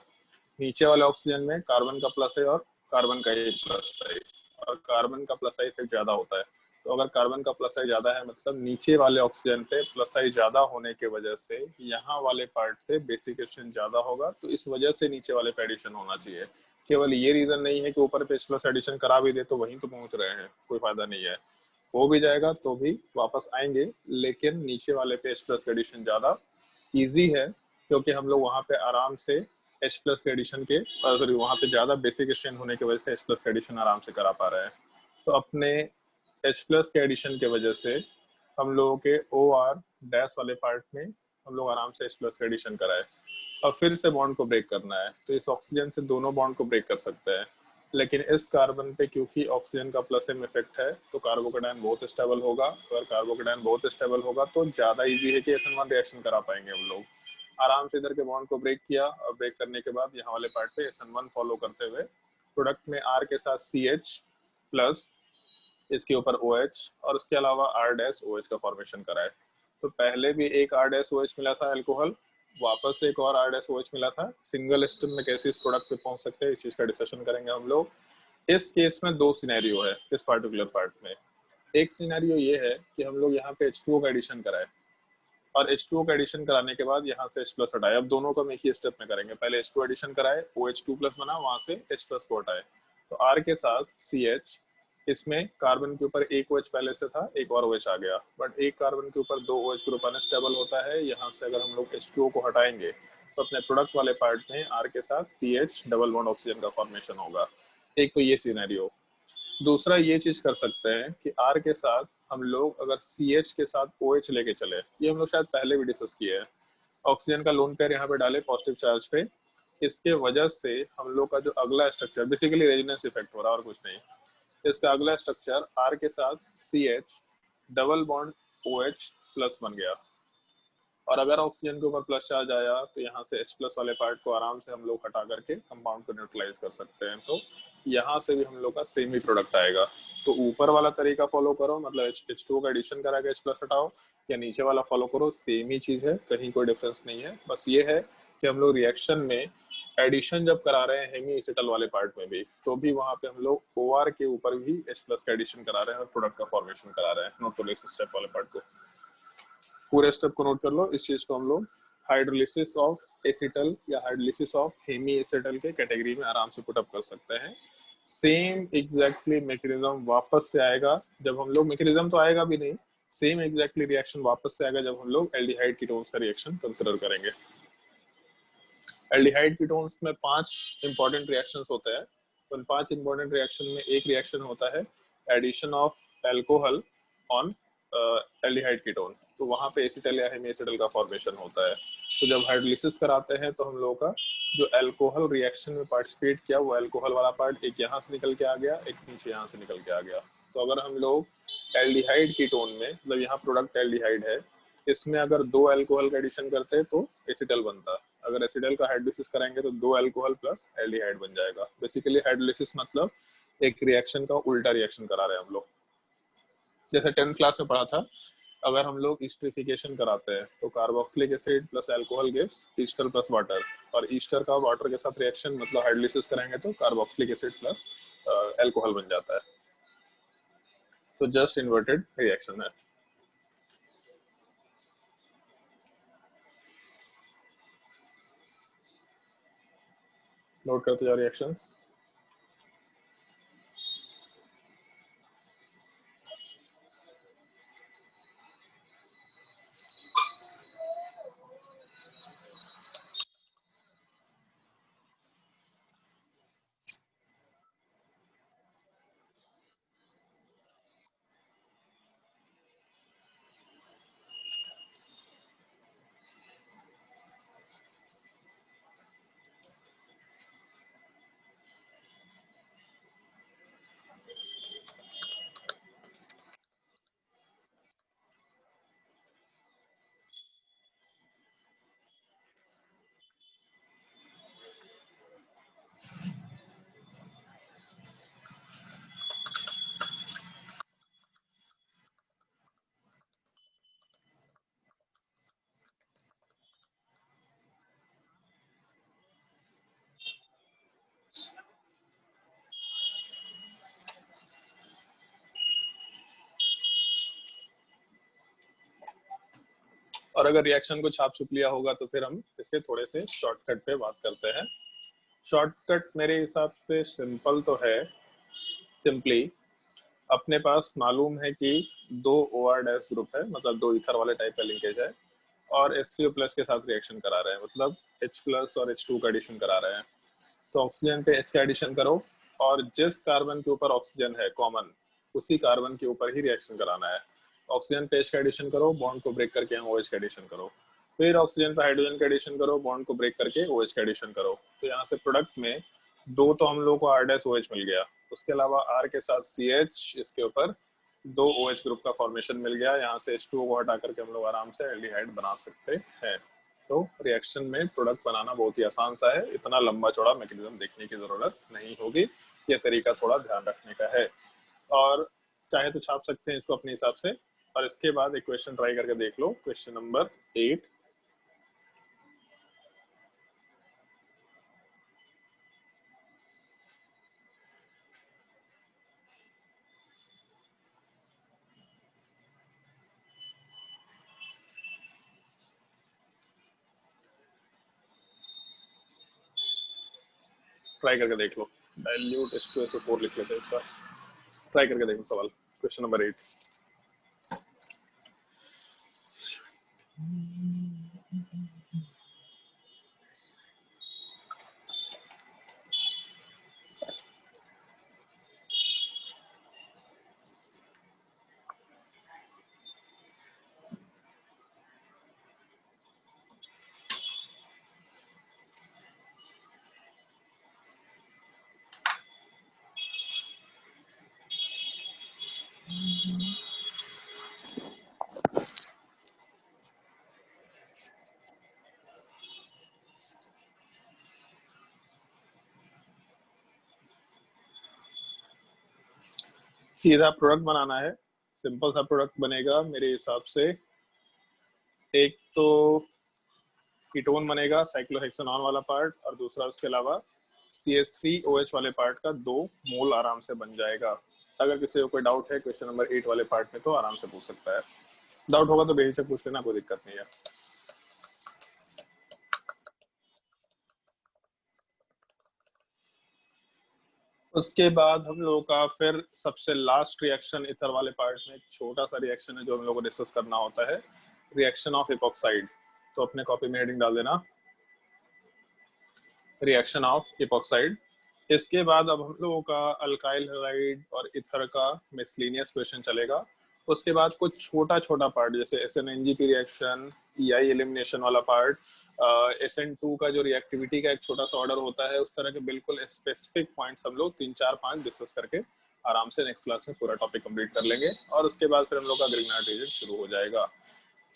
नीचे वाले ऑक्सीजन में कार्बन का प्लस आई और कार्बन का ही प्लस आई, और कार्बन का प्लस आई इफेक्ट ज्यादा होता है। तो अगर कार्बन का प्लस आई ज्यादा है मतलब नीचे वाले ऑक्सीजन पे प्लस आई ज्यादा होने की वजह से यहाँ वाले पार्ट पे बेसिक स्ट्रेंथ ज्यादा होगा, तो इस वजह से नीचे वाले पे एडिशन होना चाहिए। केवल ये रीजन नहीं है कि ऊपर पे H+ एडिशन करा भी दे तो वहीं तो पहुंच रहे हैं, कोई फायदा नहीं है। हो भी जाएगा तो भी वापस आएंगे, लेकिन नीचे वाले पे H+ एडिशन ज्यादा इजी है, क्योंकि हम लोग वहां पे आराम से H+ के एडिशन के सॉरी वहां पे ज्यादा बेसिक स्ट्रेंथ होने की वजह से H+ के एडिशन आराम से करा पा रहे हैं। तो अपने H+ के एडिशन के वजह से हम लोगों के OR डैश वाले पार्ट में हम लोग आराम से H+ का एडिशन कराए। अब फिर से बॉन्ड को ब्रेक करना है, तो इस ऑक्सीजन से दोनों बॉन्ड को ब्रेक कर सकते हैं, लेकिन इस कार्बन पे क्योंकि ऑक्सीजन का प्लस एम इफेक्ट है तो कार्बोकेटायन बहुत स्टेबल होगा। अगर कार्बोकेटायन बहुत स्टेबल होगा तो ज्यादा इजी है कि SN1 रिएक्शन करा पाएंगे हम लोग। आराम से इधर के बॉन्ड को ब्रेक किया, और ब्रेक करने के बाद यहाँ वाले पार्ट पे SN1 फॉलो करते हुए प्रोडक्ट में R के साथ CH प्लस इसके ऊपर OH और उसके अलावा R-OH का फॉर्मेशन कराए। तो पहले भी एक R-OH मिला था अल्कोहल, वापस एक और R-OH मिला था। सिंगल स्टेप में कैसे इस प्रोडक्ट पे पहुंच सकते हैं इस चीज का डिस्कशन करेंगे हम लोग। इस केस में 2 सिनेरियो है इस पार्टिकुलर पार्ट में। एक सिनेरियो ये है कि हम लोग यहाँ पे H2O का एडिशन कराए, और H2O का एडिशन कराने के बाद यहाँ से H+ हटाए। अब दोनों को हम एक ही स्टेप में करेंगे, पहले H2 एडिशन कराए, OH2+ बना, वहां से H+ को हटाए। तो R के साथ CH, इसमें कार्बन के ऊपर एक OH पहले से था, एक और OH आ गया, बट एक कार्बन के ऊपर 2 OH ग्रुप अनस्टेबल होता है। यहाँ से अगर हम लोग H2O को हटाएंगे तो अपने प्रोडक्ट वाले पार्ट में R के साथ CH डबल बॉन्ड ऑक्सीजन का फॉर्मेशन होगा। एक तो ये सिनेरियो। दूसरा ये चीज कर सकते हैं कि R के साथ हम लोग अगर CH के साथ OH लेके चले, ये हम लोग शायद पहले भी डिस्कस किए हैं। ऑक्सीजन का लोन पेयर यहाँ पे डाले पॉजिटिव चार्ज पे, इसके वजह से हम लोग का जो अगला स्ट्रक्चर बेसिकली रेजोनेंस इफेक्ट हो रहा है और कुछ नहीं। इसका अगला स्ट्रक्चर R के साथ CH double bond OH plus बन गया, और अगर ऑक्सीजन के ऊपर प्लस चार्ज आया तो यहाँ से H+ वाले पार्ट को आराम से हम लोग हटा करके कंपाउंड को न्यूट्रलाइज कर सकते हैं। तो यहाँ से भी हम लोग का सेम ही प्रोडक्ट आएगा। तो ऊपर वाला तरीका फॉलो करो, मतलब H2O का एडिशन करा के H+ हटाओ, या नीचे वाला फॉलो करो, सेम ही चीज है, कहीं कोई डिफरेंस नहीं है। बस ये है कि हम लोग रिएक्शन में एडिशन जब करा रहे हैं हेमी एसिटल वाले पार्ट में भी, तो भी वहां पे हम लोग OR के ऊपर भी H+ का एडिशन करा रहे हैं और प्रोडक्ट का फॉर्मेशन करा रहे हैं, नोट कर लो इस स्टेप वाले पार्ट को। पूरे स्टेप को नोट कर लो। इस चीज को हम लोग हाइड्रोलिसिस ऑफ एसिटल या हाइड्रोलिसिस ऑफ हेमी एसिटल के कैटेगरी में आराम से पुट अप कर सकते हैं। सेम एग्जैक्टली मैकेनिज्म वापस से आएगा जब हम लोग, मैकेनिज्म तो आएगा भी नहीं, सेम एग्जैक्टली रिएक्शन वापस से आएगा जब हम लोग एल्डिहाइड कीटोन्स का रिएक्शन कंसीडर करेंगे। एल्डिहाइड कीटोन्स में 5 इंपॉर्टेंट रिएक्शंस होते हैं। उन 5 इंपॉर्टेंट रिएक्शन में एक रिएक्शन होता है addition of alcohol on aldehyde ketone, तो वहां पे एसिटल या हेमी एसिटल का फॉर्मेशन होता है। तो जब हाइड्रोलिसिस कराते हैं तो हम लोगों का जो अल्कोहल रिएक्शन में पार्टिसिपेट किया वो अल्कोहल वाला पार्ट एक यहाँ से निकल के आ गया, एक नीचे यहाँ से निकल के आ गया। तो अगर हम लोग एल्डिहाइड कीटोन में, मतलब यहाँ प्रोडक्ट एल्डिहाइड है, इसमें अगर 2 अल्कोहल का एडिशन करते हैं तो एसिटल बनता है। अगर एसिटल का हाइड्रोलिसिस कराएंगे तो 2 अल्कोहल प्लस एल्डिहाइड बन जाएगा। बेसिकली हाइड्रोलिसिस मतलब एक रिएक्शन का उल्टा रिएक्शन करा रहे हैं हम लोग। जैसे 10th क्लास में पढ़ा था, अगर हम लोग ईस्टरिफिकेशन कराते हैं तो carboxylic acid plus alcohol gives Easter plus water, और ईस्टर का वाटर के साथ रिएक्शन मतलब हाइड्रोलिसिस कराएंगे तो कार्बोक्सिलिक एसिड प्लस अल्कोहल बन जाता है। तो जस्ट इन्वर्टेड रिएक्शन है। नोट करते जाओ रिएक्शन। और अगर रिएक्शन को छाप छुप लिया होगा तो फिर हम इसके थोड़े से शॉर्टकट पे बात करते हैं। शॉर्टकट मेरे हिसाब से सिंपल तो है। सिंपली अपने पास मालूम है कि दो OR डैश ग्रुप है, मतलब दो ईथर वाले टाइप का लिंकेज है, और H3O प्लस के साथ रिएक्शन करा रहे हैं, मतलब H प्लस और H2 का एडिशन करा रहे हैं। तो ऑक्सीजन पे H का एडिशन करो, और जिस कार्बन के ऊपर ऑक्सीजन है कॉमन, उसी कार्बन के ऊपर ही रिएक्शन कराना है। ऑक्सीजन पे H का एडिशन करो, बॉन्ड को ब्रेक करके यहाँ OH का एडिशन करो, फिर ऑक्सीजन पे हाइड्रोजन का एडिशन करो, बॉन्ड को ब्रेक करके OH का एडिशन करो। तो यहाँ से प्रोडक्ट में दो तो हम लोग को R डैश OH मिल गया, उसके अलावा R के साथ CH, इसके ऊपर दो OH ग्रुप का फॉर्मेशन मिल गया। यहाँ से H2O को हटा करके हम लोग आराम से एल्डिहाइड बना सकते हैं। तो रिएक्शन में प्रोडक्ट बनाना बहुत ही आसान सा है, इतना लंबा चौड़ा मैकेनिज्म देखने की जरूरत नहीं होगी, ये तरीका थोड़ा ध्यान रखने का है। और चाहे तो छाप सकते हैं इसको अपने हिसाब से। और इसके बाद एक क्वेश्चन ट्राई करके देख लो, क्वेश्चन नंबर 8। ट्राई करके देख लो, डाइल्यूट H2SO4 लिख लेते हैं इसका। ट्राई करके देखो सवाल, क्वेश्चन नंबर 8। सीधा प्रोडक्ट बनाना है, सिंपल सा प्रोडक्ट बनेगा मेरे हिसाब से। एक तो कीटोन बनेगा साइक्लोहेक्सेनॉन वाला पार्ट, और दूसरा उसके अलावा CH3OH वाले पार्ट का 2 मोल आराम से बन जाएगा। अगर किसी को कोई डाउट है क्वेश्चन नंबर 8 वाले पार्ट में तो आराम से पूछ सकता है। डाउट होगा तो बेहिचक पूछ लेना, कोई दिक्कत नहीं है। उसके बाद हम लोगों का फिर सबसे लास्ट रिएक्शन इथर वाले पार्ट में एक छोटा सा रिएक्शन है जो हम लोगों को डिस्कस करना होता है, रिएक्शन ऑफ इपॉक्साइड। तो अपने कॉपी में हेडिंग डाल देना, रिएक्शन ऑफ इपॉक्साइड। इसके बाद अब हम लोगों का अल्काइल हैलाइड और इथर का मिसलिनियस क्वेश्चन चलेगा। उसके बाद कुछ छोटा छोटा पार्ट जैसे SN-Ng की रिएक्शन, EI एलिमिनेशन वाला पार्ट, SN2 का जो रिएक्टिविटी का एक छोटा सा ऑर्डर होता है, उस तरह के बिल्कुल स्पेसिफिक पॉइंट्स हम लोग 3-4-5 डिस्कस करके आराम से नेक्स्ट क्लास में पूरा टॉपिक कंप्लीट कर लेंगे। और उसके बाद फिर हम लोग का ग्रिग्नार्ड रीजन शुरू हो जाएगा।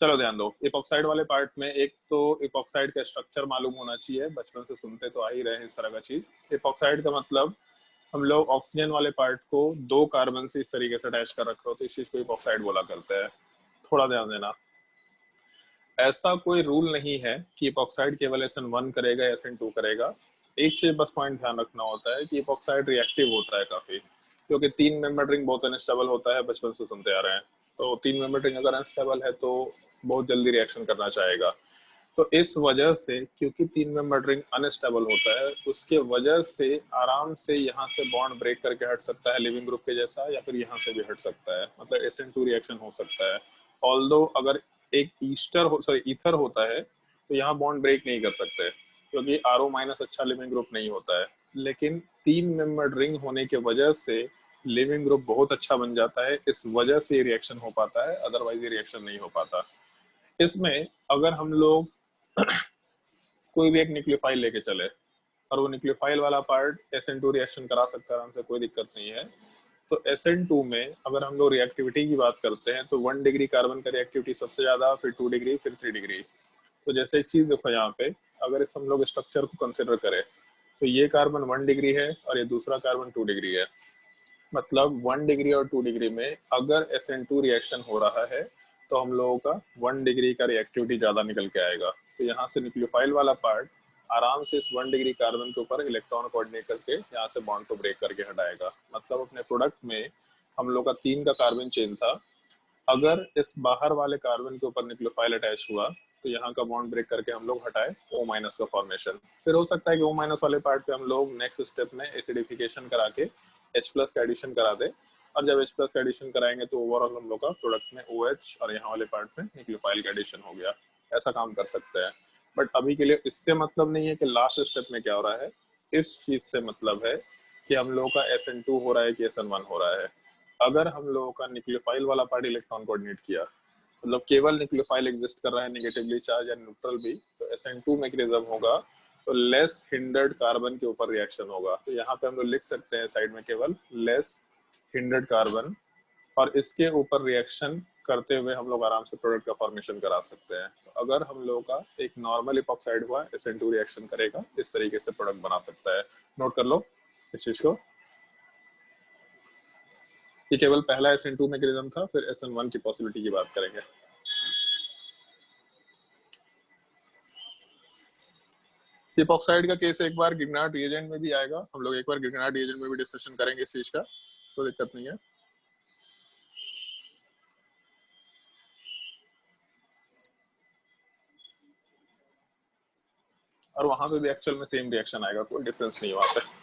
चलो ध्यान दो, इपॉक्साइड वाले पार्ट में एक तो इपॉक्साइड का स्ट्रक्चर मालूम होना चाहिए, बचपन से सुनते तो आ ही रहे हैं इस तरह का चीज। इपॉक्साइड का मतलब हम लोग ऑक्सीजन वाले पार्ट को 2 कार्बन से इस तरीके से अटैच कर रखते हो तो इस चीज को इपॉक्साइड बोला करते हैं। थोड़ा ध्यान देना, ऐसा कोई रूल नहीं है कि इपॉक्साइड केवल SN1 करेगा या SN2 करेगा। एक चीज बस पॉइंट ध्यान रखना होता है कि इपॉक्साइड रिएक्टिव होता है काफी, क्योंकि 3 मेंबर रिंग बहुत अनस्टेबल होता है, बचपन से सुनते आ रहे हैं। तो 3 मेंबर रिंग अगर अनस्टेबल है तो बहुत जल्दी रिएक्शन करना चाहेगा। तो इस वजह से, क्योंकि 3 मेंबर रिंग अनस्टेबल होता है, उसके वजह से आराम से यहाँ से बॉन्ड ब्रेक करके हट सकता है लिविंग ग्रुप के जैसा, या फिर यहाँ से भी हट सकता है, मतलब SN2 रिएक्शन हो सकता है। ऑल्दो अगर एक ईथर होता है तो यहाँ बॉन्ड ब्रेक नहीं कर सकते, क्योंकि RO- अच्छा लिविंग ग्रुप नहीं होता है। लेकिन 3 मेंबर्ड रिंग होने के वजह से लिविंग ग्रुप बहुत अच्छा बन जाता है, इस वजह से ये रिएक्शन हो पाता है, अदरवाइज ये रिएक्शन नहीं हो पाता। इसमें अगर हम लोग कोई भी एक न्यूक्लियोफाइल लेके चले और वो न्यूक्लियोफाइल वाला पार्ट SN2 रिएक्शन करा सकता है आराम से, कोई दिक्कत नहीं है। तो SN2 में अगर हम लोग रिएक्टिविटी की बात करते हैं तो 1 डिग्री कार्बन का रिएक्टिविटी सबसे ज्यादा, फिर 2 डिग्री, फिर 3 डिग्री। तो जैसे एक चीज देखो यहाँ पे, अगर इस हम लोग स्ट्रक्चर को कंसिडर करें तो ये कार्बन 1 डिग्री है और ये दूसरा कार्बन 2 डिग्री है। मतलब 1 डिग्री और 2 डिग्री में अगर SN2 रिएक्शन हो रहा है तो हम लोगों का 1 डिग्री का रिएक्टिविटी ज्यादा निकल के आएगा। तो यहाँ से न्यूक्लियोफाइल वाला पार्ट आराम से इस 1 डिग्री कार्बन के ऊपर इलेक्ट्रॉन कोऑर्डिनेट करके यहाँ से बॉन्ड को ब्रेक करके हटाएगा। मतलब अपने प्रोडक्ट में हम लोग का 3 का कार्बन चेन था, अगर इस बाहर वाले कार्बन के ऊपर न्यूक्लियोफाइल अटैच हुआ तो यहाँ का बॉन्ड ब्रेक करके हम लोग हटाए O- का फॉर्मेशन। फिर हो सकता है कि O- वाले पार्ट पे हम लोग नेक्स्ट स्टेप में एसिडिफिकेशन करा के H+ का एडिशन करा दे, और जब H+ का एडिशन कराएंगे तो ओवरऑल हम लोग का प्रोडक्ट में OH और यहाँ वाले पार्ट में न्यूक्लियोफाइल का एडिशन हो गया। ऐसा काम कर सकते हैं, बट अभी के लिए इससे मतलब नहीं है कि लास्ट स्टेप में क्या हो रहा है। इस चीज से मतलब है कि हम लोगों का SN2 हो रहा है कि SN1 हो रहा है। अगर हम लोगों का न्यूक्लियोफाइल वाला पार्ट इलेक्ट्रॉन कोऑर्डिनेट किया, मतलब केवल न्यूक्लियोफाइल एग्जिस्ट कर रहा है नेगेटिवली चार्ज या न्यूट्रल भी, तो SN2 मैकेनिज्म होगा, तो लेस हिंडर्ड कार्बन के ऊपर रिएक्शन होगा। तो यहाँ पे हम लोग लिख सकते हैं साइड में केवल लेस हिंडर्ड कार्बन, और इसके ऊपर रिएक्शन करते हुए हम लोग आराम से प्रोडक्ट का फॉर्मेशन करा सकते हैं। तो अगर हम लोगों का एक नॉर्मल इपॉक्साइड हुआ, SN2 रिएक्शन करेगा, इस तरीके से प्रोडक्ट बना सकता है। नोट कर लो इस चीज को। ये केवल पहला SN2 मैकेनिज्म था, फिर SN1 की पॉसिबिलिटी की बात करेंगे। इपॉक्साइड का केस एक बार गिगनार्ड रिएजेंट में भी आएगा, हम लोग एक बार गिगनार्ड रिएजेंट में भी डिस्कशन करेंगे इस चीज का, तो दिक्कत नहीं है। और वहां पे भी एक्चुअल में सेम रिएक्शन आएगा, कोई डिफरेंस नहीं है वहां पे।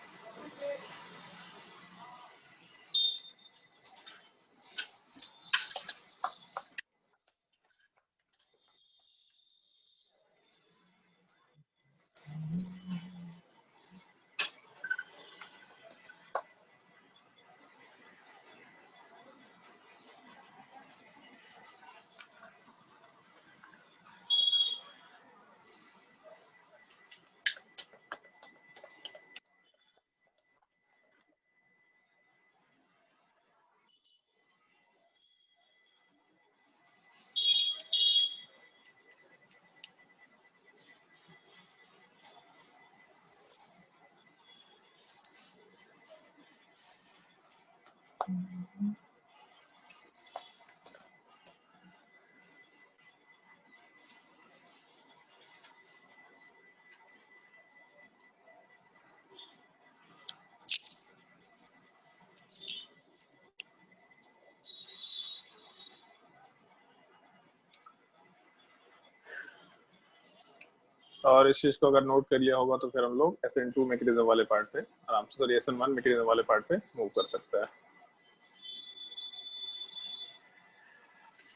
और इस चीज को अगर नोट कर लिया होगा तो फिर हम लोग SN2 मैकेनिज्म वाले पार्ट पे आराम से, सॉरी SN1 मैकेनिज्म वाले पार्ट पे मूव कर सकते हैं।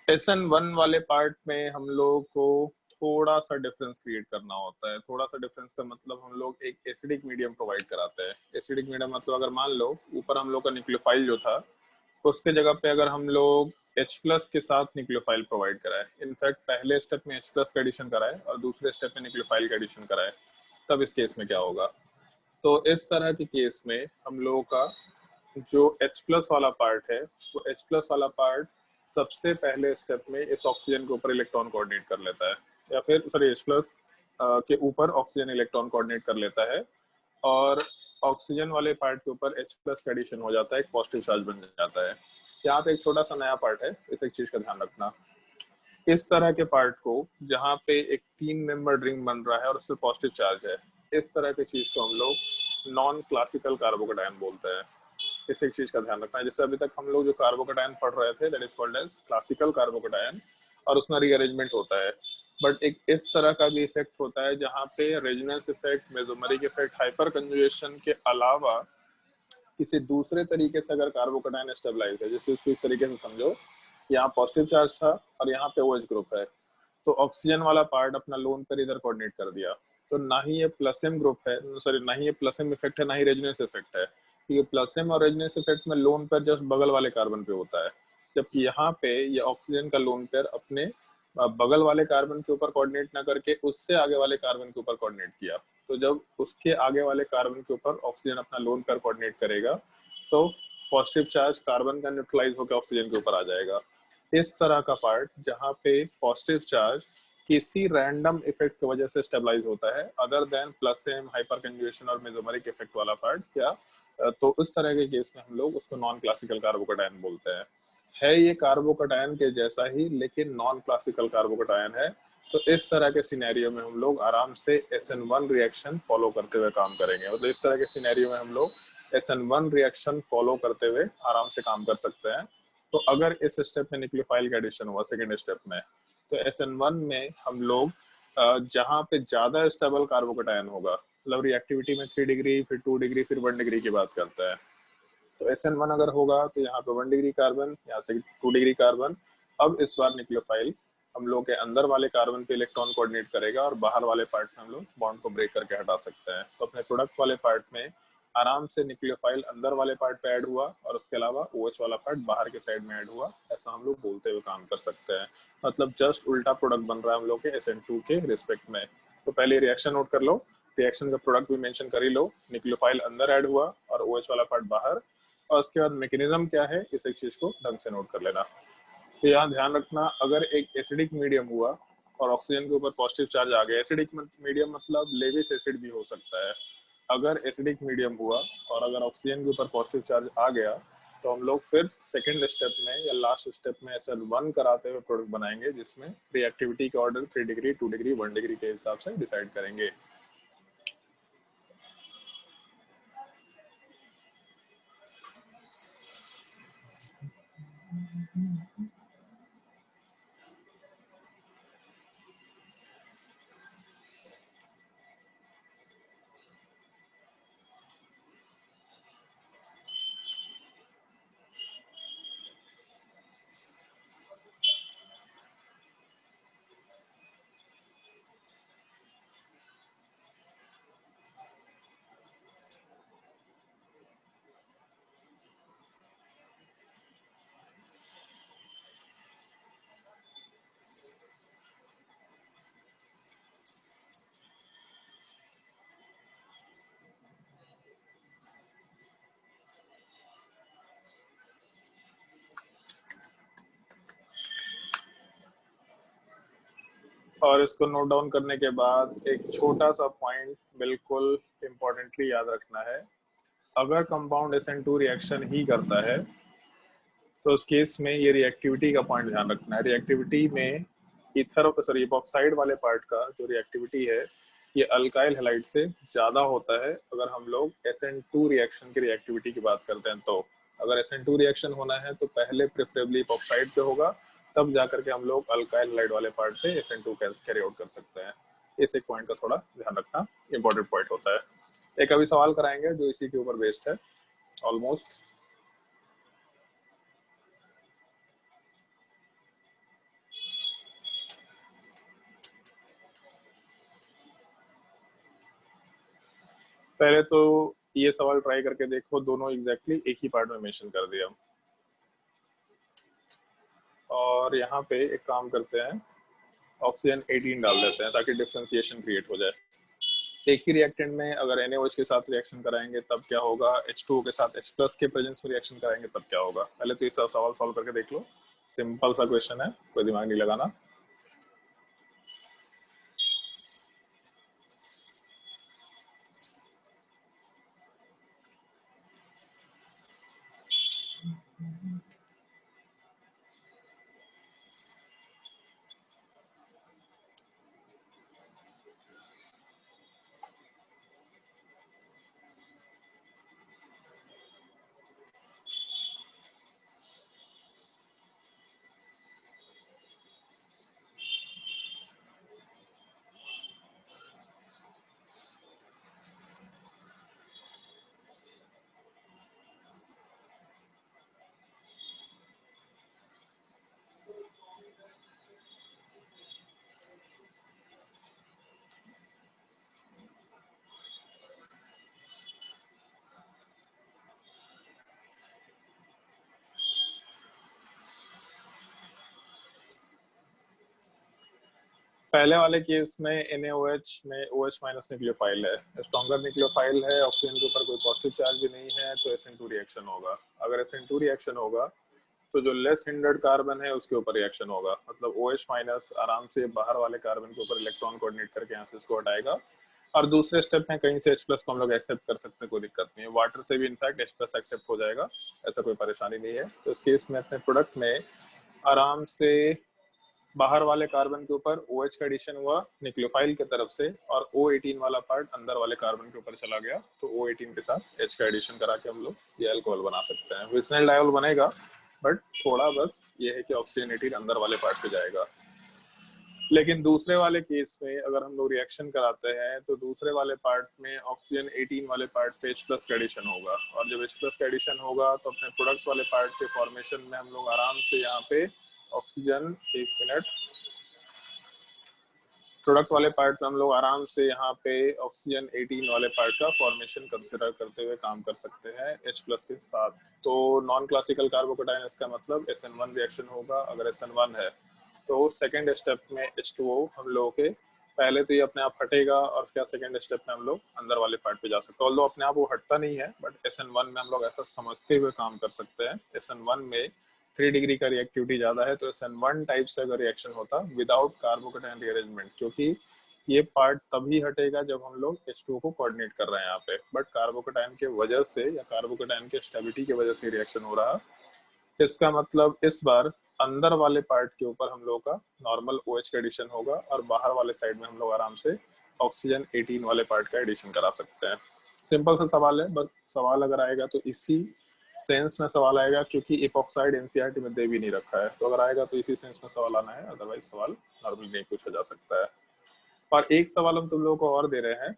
SN1 वाले पार्ट में हम लोग को थोड़ा सा डिफरेंस क्रिएट करना होता है। थोड़ा सा डिफरेंस का मतलब हम लोग एक एसिडिक मीडियम प्रोवाइड कराते हैं। एसिडिक मीडियम मतलब अगर मान लो ऊपर हम लोग का न्यूक्लियोफाइल जो था, उसके जगह पे अगर हम लोग H+ के साथ न्यूक्लियोफाइल प्रोवाइड कराए, इनफैक्ट पहले स्टेप में H+ का एडिशन कराए और दूसरे स्टेप में न्यूक्लियोफाइल का एडिशन कराए, तब इस केस में क्या होगा। तो इस तरह के केस में हम लोगों का जो H+ वाला पार्ट है, वो H+ वाला पार्ट सबसे पहले स्टेप में इस ऑक्सीजन के ऊपर इलेक्ट्रॉन कोऑर्डिनेट कर लेता है, या फिर सॉरी H+ के ऊपर ऑक्सीजन इलेक्ट्रॉन कोऑर्डिनेट कर लेता है, और ऑक्सीजन वाले पार्ट के ऊपर H+ का एडिशन हो जाता है, एक पॉजिटिव चार्ज बन जाता है। यहाँ पे एक छोटा सा नया पार्ट है, इस एक चीज का ध्यान रखना। इस तरह के पार्ट को जहाँ पे एक 3 मेंबर रिंग बन रहा है और उसमें पॉजिटिव चार्ज है, इस तरह की चीज को हम लोग नॉन क्लासिकल कार्बोकेटायन बोलते हैं। इस एक चीज का ध्यान रखना है। जैसे अभी तक हम लोग जो कार्बोकेटायन पढ़ रहे थे, that is called as classical carbocation, और उसमें रीअरेंजमेंट होता है। बट एक इस तरह का भी इफेक्ट होता है जहाँ पे resonance effect, mesomeric effect, hyper conjugation के अलावा किसी दूसरे तरीके से अगर कार्बोकेटायन स्टेबलाइज है, जैसे उसको इस तरीके से समझो, यहाँ पॉजिटिव चार्ज था और यहाँ पे OH ग्रुप है, तो ऑक्सीजन वाला पार्ट अपना लोन पर इधर कोऑर्डिनेट कर दिया, तो ना ही ये प्लस एम ग्रुप है, सॉरी ना ही ये प्लस एम इफेक्ट है, ना ही रेजोनेंस इफेक्ट है। तो ये प्लस एम और रेजोनेंस इफेक्ट में लोन पेयर जस्ट बगल वाले कार्बन पे होता है, जबकि यहाँ पे ये ऑक्सीजन का लोन पेयर अपने बगल वाले कार्बन के ऊपर कोऑर्डिनेट ना करके उससे आगे वाले कार्बन के ऊपर कोऑर्डिनेट किया। तो जब उसके आगे वाले कार्बन के ऊपर ऑक्सीजन अपना लोन पेयर कोऑर्डिनेट करेगा, तो पॉजिटिव चार्ज कार्बन का न्यूट्रलाइज होकर ऑक्सीजन के ऊपर आ जाएगा। इस तरह का पार्ट जहाँ पे पॉजिटिव चार्ज किसी रैंडम इफेक्ट की वजह से स्टेबलाइज होता है, other than plus M, hyperconjugation और मेसोमेरिक इफेक्ट वाला पार्ट, क्या तो इस तरह के केस में हम लोग उसको नॉन क्लासिकल कार्बोकेटायन बोलते हैं। है ये कार्बोकेटायन के जैसा ही, लेकिन नॉन क्लासिकल कार्बोकेटायन है। तो इस तरह के सिनेरियो में हम लोग आराम से SN1 रिएक्शन फॉलो करते हुए काम करेंगे। मतलब इस तरह के सिनेरियो में हम लोग SN1 रिएक्शन फॉलो करते हुए आराम से काम कर सकते हैं। तो अगर इस स्टेप में न्यूक्लियोफाइल का एडिशन हुआ सेकेंड स्टेप में, तो SN1 में हम लोग जहाँ पे ज्यादा स्टेबल कार्बोकेटायन होगा, मतलब रिएक्टिविटी में 3 डिग्री, फिर 2 डिग्री, फिर 1 डिग्री की बात करता है, तो SN1 अगर होगा तो यहाँ पे 1 डिग्री कार्बन, यहाँ से 2 डिग्री कार्बन। अब इस बार न्यूक्लियोफाइल हम लोग के अंदर वाले कार्बन पे इलेक्ट्रॉन कोऑर्डिनेट करेगा और बाहर वाले पार्ट में हम लोग बॉन्ड को ब्रेक करके हटा सकते हैं। तो अपने प्रोडक्ट वाले पार्ट में आराम से न्यूक्लियोफाइल अंदर वाले पार्ट पे ऐड हुआ और उसके अलावा OH वाला पार्ट बाहर के साइड में ऐड हुआ, ऐसा हम लोग बोलते हुए काम कर सकते हैं। मतलब जस्ट उल्टा प्रोडक्ट बन रहा है हम लोग के SN2 के रिस्पेक्ट में। तो पहले रिएक्शन नोट कर लो, रिएक्शन का प्रोडक्ट भी मेंशन कर ही लो, न्यूक्लियोफाइल अंदर ऐड हुआ और OH वाला पार्ट बाहर, और उसके बाद मैकेनिज्म क्या है इस एक चीज को ढंग से नोट कर लेना। तो यहाँ ध्यान रखना, अगर एक एसिडिक मीडियम हुआ और ऑक्सीजन के ऊपर पॉजिटिव चार्ज आ गया, एसिडिक मीडियम मतलब लेविस एसिड भी हो सकता है, अगर एसिडिक मीडियम हुआ और अगर ऑक्सीजन के ऊपर पॉजिटिव चार्ज आ गया, तो हम लोग फिर सेकेंड स्टेप में या लास्ट स्टेप में SN1 कराते हुए प्रोडक्ट बनाएंगे, जिसमें रिएक्टिविटी का ऑर्डर 3 डिग्री, 2 डिग्री, 1 डिग्री के हिसाब से डिसाइड करेंगे। और इसको नोट डाउन करने के बाद एक छोटा सा पॉइंट बिल्कुल इम्पोर्टेंटली याद रखना है, अगर कंपाउंड SN2 रिएक्शन ही करता है तो उस केस में ये रिएक्टिविटी का पॉइंट ध्यान रखना है। रिएक्टिविटी में इपॉक्साइड वाले पार्ट का जो रिएक्टिविटी है ये अल्काइल हैलाइड से ज्यादा होता है अगर हम लोग SN2 रिएक्शन की रिएक्टिविटी की बात करते हैं। तो अगर SN2 रिएक्शन होना है तो पहले प्रेफरेबली इपॉक्साइड पे होगा, तब जाकर के हम लोग अल्काइल हैलाइड वाले पार्ट पे SN2 कैरी आउट कर सकते हैं। इस एक पॉइंट का थोड़ा ध्यान रखना इंपॉर्टेंट पॉइंट होता है। एक अभी सवाल कराएंगे जो इसी के ऊपर बेस्ड है ऑलमोस्ट। पहले तो ये सवाल ट्राई करके देखो, दोनों एग्जैक्टली एक ही पार्ट में मेंशन कर दिया। और यहाँ पे एक काम करते हैं, ऑक्सीजन 18 डाल देते हैं ताकि डिफरेंशिएशन क्रिएट हो जाए। एक ही रिएक्टेंट में अगर NaOH के साथ रिएक्शन कराएंगे तब क्या होगा, H2O के साथ H+ के प्रेजेंस में रिएक्शन कराएंगे तब क्या होगा। पहले तो ये सवाल सॉल्व करके देख लो, सिंपल सा क्वेश्चन है, कोई दिमाग नहीं लगाना। पहले वाले केस में NaOH में OH माइनस न्यूक्लियोफाइल है, स्ट्रॉन्गर न्यूक्लियोफाइल है, ऑक्सीजन के ऊपर कोई पॉजिटिव चार्ज भी नहीं है, तो SN2 रिएक्शन होगा। अगर SN2 रिएक्शन होगा तो जो लेस हिंडर्ड कार्बन है उसके ऊपर रिएक्शन होगा, मतलब OH माइनस आराम से बाहर वाले कार्बन के ऊपर इलेक्ट्रॉन कोऑर्डिनेट करके यहाँ से इसको हटाएगा। और दूसरे स्टेप में कहीं से H+ को हम लोग एक्सेप्ट कर सकते हैं, कोई दिक्कत नहीं है, वाटर से भी इनफैक्ट H+ एक्सेप्ट हो जाएगा, ऐसा कोई परेशानी नहीं है। तो इस केस में अपने प्रोडक्ट में आराम से बाहर वाले कार्बन के ऊपर OH का एडिशन हुआ न्यूक्लियोफाइल की तरफ से, और O18 वाला पार्ट अंदर वाले कार्बन के ऊपर चला गया, तो O18 के साथ H का एडिशन करा के हम लोग ये अल्कोहल बना सकते हैं। विस्नेल डायोल बनेगा बट थोड़ा बस ये है कि ऑक्सीजन 18 अंदर वाले पार्ट पे जाएगा। लेकिन दूसरे वाले केस में अगर हम लोग रिएक्शन कराते हैं तो दूसरे वाले पार्ट में ऑक्सीजन 18 वाले पार्ट पे H+ का एडिशन होगा, और जब H+ का एडिशन होगा तो अपने प्रोडक्ट वाले पार्ट के फॉर्मेशन में हम लोग आराम से यहाँ पे ऑक्सीजन, एक मिनट, प्रोडक्ट वाले पार्ट में हम लोग आराम से यहाँ पे ऑक्सीजन 18 वाले पार्ट का फॉर्मेशन कंसिडर करते हुए काम कर सकते हैं H+ के साथ। तो नॉन क्लासिकल कार्बोकेटायन इसका मतलब SN1 रिएक्शन होगा। अगर SN1 है तो सेकेंड स्टेप में H2O हम लोगों के पहले तो ये अपने आप हटेगा, और क्या सेकेंड स्टेप में हम लोग अंदर वाले पार्ट पे जा सकते हैं। ऑल्दो अपने आप वो हटता नहीं है, बट SN1 में हम लोग ऐसा समझते हुए काम कर सकते हैं। SN1 में 3 डिग्री का रिएक्टिविटी ज्यादा है, तो SN1 टाइप से अगर रिएक्शन होता विदाउट कार्बोकेटायन रीअरेंजमेंट, क्योंकि ये पार्ट तभी हटेगा जब हम लोग H2O को कोऑर्डिनेट कर रहे हैं यहाँ पे, बट कार्बोकेटायन के वजह से या कार्बोकेटायन के स्टेबिलिटी की वजह से रिएक्शन हो रहा। इसका मतलब इस बार अंदर वाले पार्ट के ऊपर हम लोग का नॉर्मल OH का एडिशन होगा, और बाहर वाले साइड में हम लोग आराम से ऑक्सीजन 18 वाले पार्ट का एडिशन करा सकते हैं। सिंपल सा सवाल है, बस सवाल अगर आएगा तो इसी सेंस में सवाल आएगा, क्योंकि इपॉक्साइड एनसीईआरटी में दे भी नहीं रखा है, तो अगर आएगा तो इसी सेंस में सवाल आना है, अदरवाइज सवाल नॉर्मली नहीं पूछा जा सकता है। और एक सवाल हम तुम लोगों को और दे रहे हैं,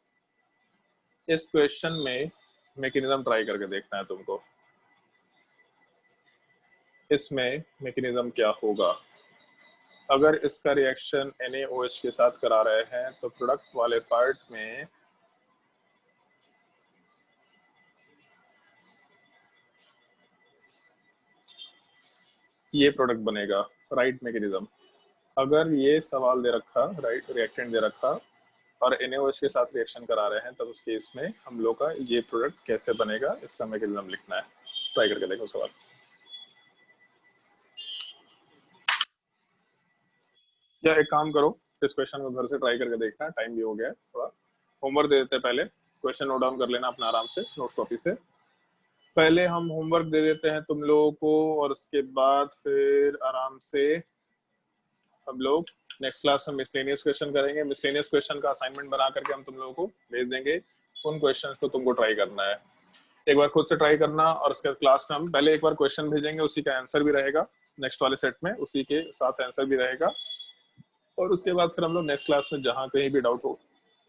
इस क्वेश्चन में मैकेनिज्म ट्राई करके देखना है तुमको। इसमें मैकेनिज्म क्या होगा, अगर इसका रिएक्शन NaOH के साथ करा रहे हैं तो प्रोडक्ट वाले पार्ट में ये प्रोडक्ट बनेगा, राइट मैकेनिज्म। अगर ये सवाल दे रखा, राइट रिएक्टेंट दे रखा और NaOH के साथ रिएक्शन करा रहे हैं, तब उस केस में हम लोग का ये प्रोडक्ट कैसे बनेगा, इसका मैकेनिज्म लिखना है। ट्राई करके देखो सवाल। या एक काम करो, इस क्वेश्चन को घर से ट्राई करके देखना, टाइम भी हो गया है, थोड़ा होमवर्क दे देते हैं। पहले क्वेश्चन नोट डाउन कर लेना अपना आराम से नोट कॉपी से। पहले हम होमवर्क दे देते हैं तुम लोगों को, और उसके बाद फिर आराम से हम लोग नेक्स्ट क्लास में मिसलेनियस क्वेश्चन करेंगे। मिसलेनियस क्वेश्चन का असाइनमेंट बना करके हम तुम लोगों को भेज देंगे। उन क्वेश्चन को तुमको ट्राई करना है, एक बार खुद से ट्राई करना, और उसके बाद क्लास में हम पहले एक बार क्वेश्चन भेजेंगे, उसी का आंसर भी रहेगा नेक्स्ट वाले सेट में, उसी के साथ आंसर भी रहेगा, और उसके बाद फिर हम लोग नेक्स्ट क्लास में जहाँ कहीं भी डाउट हो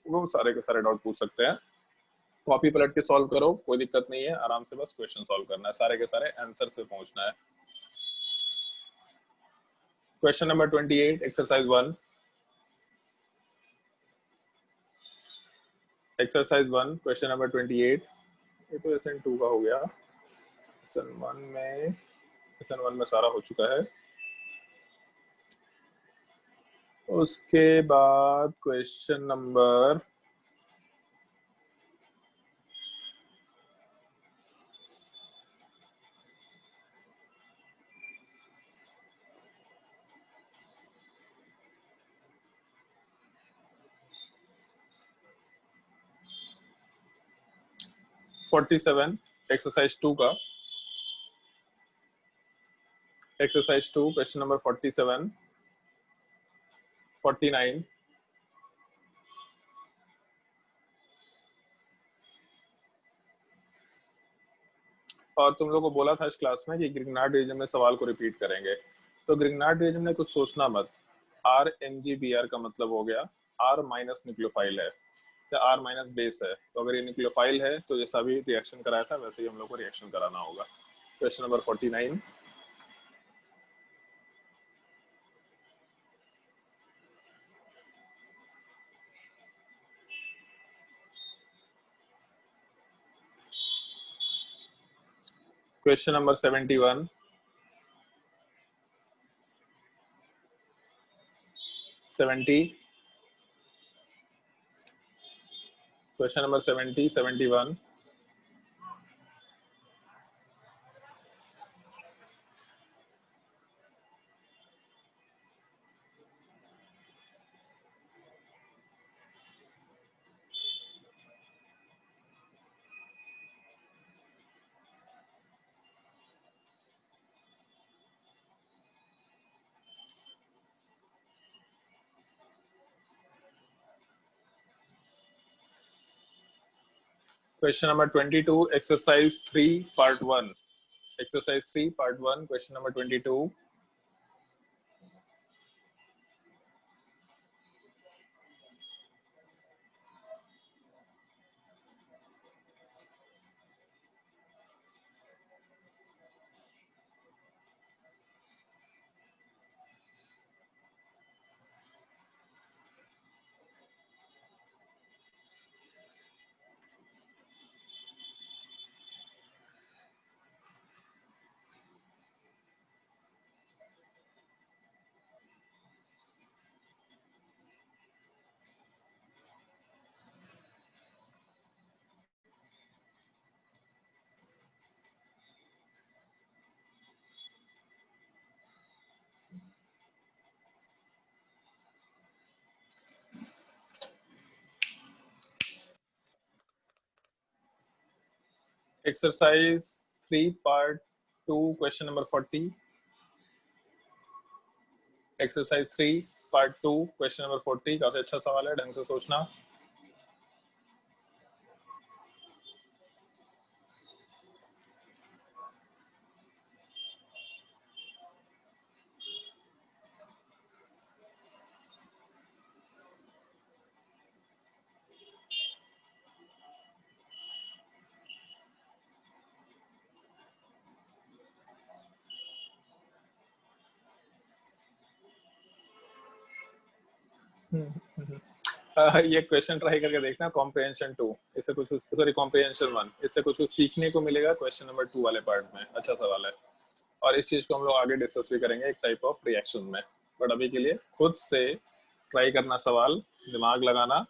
वो सारे के सारे डाउट पूछ सकते हैं। कॉपी पलट के सॉल्व करो, कोई दिक्कत नहीं है, आराम से बस क्वेश्चन सॉल्व करना है, सारे के सारे आंसर से पहुंचना है। Question number 28, exercise 1। Exercise 1 question number 28। ये तो SN2 का हो गया, SN1 में सारा हो चुका है। उसके बाद क्वेश्चन नंबर 47, एक्सरसाइज 2 का, एक्सरसाइज 2 क्वेश्चन नंबर 47, 49, और तुम लोग को बोला था इस क्लास में कि ग्रिग्नार्ड रीजन में सवाल को रिपीट करेंगे, तो ग्रिग्नार्ड रीजन में कुछ सोचना मत। RMGBr का मतलब हो गया R माइनस न्यूक्लियोफाइल है या R माइनस बेस है, तो अगर ये न्यूक्लियोफाइल है तो जैसा भी रिएक्शन कराया था वैसे ही हम लोग को रिएक्शन कराना होगा। Question number 49, question number 71, 70, question number 70, 71, question number 22, exercise 3 part 1। Exercise 3, part 1, question number 22. Exercise 3, part 2, question number 40. Exercise 3, part 2, question number 40. काफी अच्छा सवाल है, ढंग से सोचना. ये क्वेश्चन ट्राई करके देखना. कॉम्प्रिहेंशन 2, इससे कुछ, सॉरी कॉम्प्रिहेंशन 1, इससे कुछ सीखने को मिलेगा क्वेश्चन नंबर 2 वाले पार्ट में. अच्छा सवाल है और इस चीज को हम लोग आगे डिस्कस भी करेंगे एक टाइप ऑफ रिएक्शन में. बट अभी के लिए खुद से ट्राई करना सवाल, दिमाग लगाना,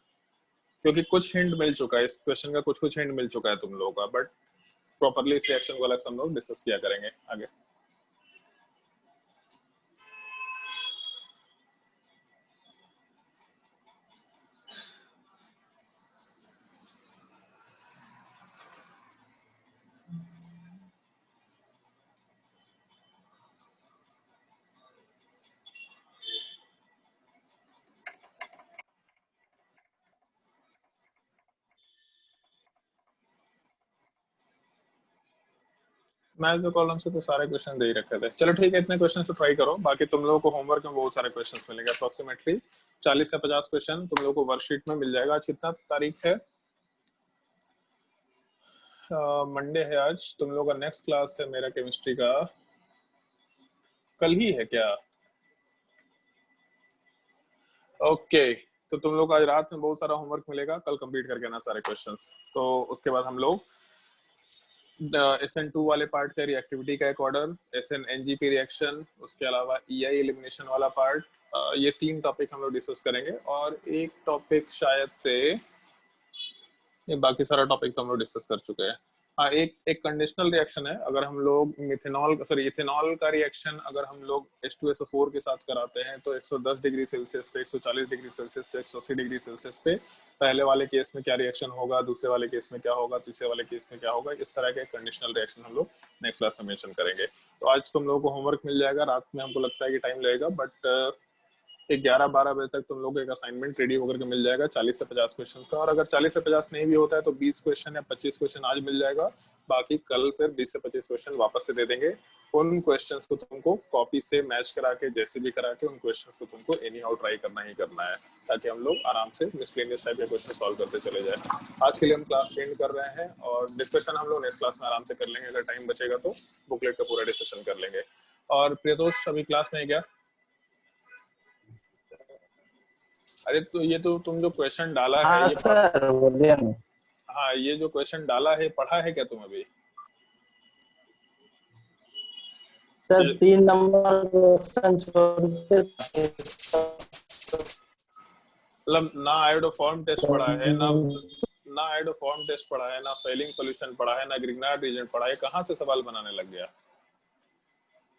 क्योंकि कुछ हिंट मिल चुका है इस क्वेश्चन का, कुछ हिंट मिल चुका है तुम लोगों का, बट प्रॉपरली इस रिएक्शन को अलग से हम लोग डिस्कस किया करेंगे आगे. मैथ्स के कॉलम से तो सारे क्वेश्चन दे ही रखे थे. चलो ठीक है, इतने क्वेश्चन तो ट्राई करो. बाकी तुम लोगों को होमवर्क में बहुत सारे क्वेश्चन मिलेंगे. अप्रोक्सीमेटली 40 से 50 क्वेश्चन तुम लोगों को वर्कशीट में मिल जाएगा. आज कितना तारीख है? मंडे है आज. तुम लोगों का नेक्स्ट क्लास है मेरा केमिस्ट्री का कल ही है क्या? ओके, तो तुम लोग आज रात में बहुत सारा होमवर्क मिलेगा. कल कंप्लीट करके आना सारे क्वेश्चंस. तो उसके बाद हम लोग SN2 वाले पार्ट का रिएक्टिविटी का एक ऑर्डर, SN NGP रिएक्शन, उसके अलावा EI एलिमिनेशन वाला पार्ट, ये 3 टॉपिक हम लोग डिस्कस करेंगे. और एक टॉपिक शायद से, ये बाकी सारा टॉपिक तो हम लोग डिस्कस कर चुके हैं. हाँ, एक कंडीशनल रिएक्शन है. अगर हम लोग इथेनॉल का रिएक्शन अगर हम लोग H2SO4 के साथ कराते हैं तो 110 डिग्री सेल्सियस पे, 140 डिग्री सेल्सियस पे, 180 डिग्री सेल्सियस पे पहले वाले केस में क्या रिएक्शन होगा, दूसरे वाले केस में क्या होगा, तीसरे वाले केस में क्या होगा, इस तरह के कंडीशनल रिएक्शन हम लोग नेक्स्ट क्लास में मेंशन करेंगे. तो आज तुम लोगों को होमवर्क मिल जाएगा. रात में हमको लगता है कि टाइम लगेगा, बट 11-12 बजे तक तुम लोग को एक असाइनमेंट रेडी होकर के मिल जाएगा 40 से 50 क्वेश्चन का. और अगर 40 से 50 नहीं भी होता है तो 20 क्वेश्चन या 25 क्वेश्चन आज मिल जाएगा. बाकी कल फिर 20 से 25 क्वेश्चन वापस से दे देंगे. उन क्वेश्चंस को तुमको कॉपी से मैच करा के, जैसे भी करा के, उन क्वेश्चंस को तुमको एनी हाउ ट्राई करना ही करना है, ताकि हम लोग आराम से मिसलेनियस टाइप के क्वेश्चन सॉल्व करते चले जाए. आज के लिए हम क्लास एंड कर रहे हैं और डिस्कशन हम लोग नेक्स्ट क्लास में आराम से कर लेंगे. अगर टाइम बचेगा तो बुकलेट का पूरा डिस्कशन कर लेंगे. और प्रियतोष अभी क्लास में है क्या? अरे तो ये तो तुम जो क्वेश्चन डाला है, हाँ ये सर बोलिए ना. हाँ, ये जो क्वेश्चन डाला है पढ़ा है क्या तुम अभी? सर 3 नंबर क्वेश्चन छोड़ के मतलब ना आयोडोफॉर्म टेस्ट पढ़ा है, ना आयोडोफॉर्म टेस्ट पढ़ा है, ना फेलिंग सॉल्यूशन पढ़ा है, ना ग्रिग्नार्ड रीजन पढ़ा है. कहाँ से सवाल बनाने लग गया?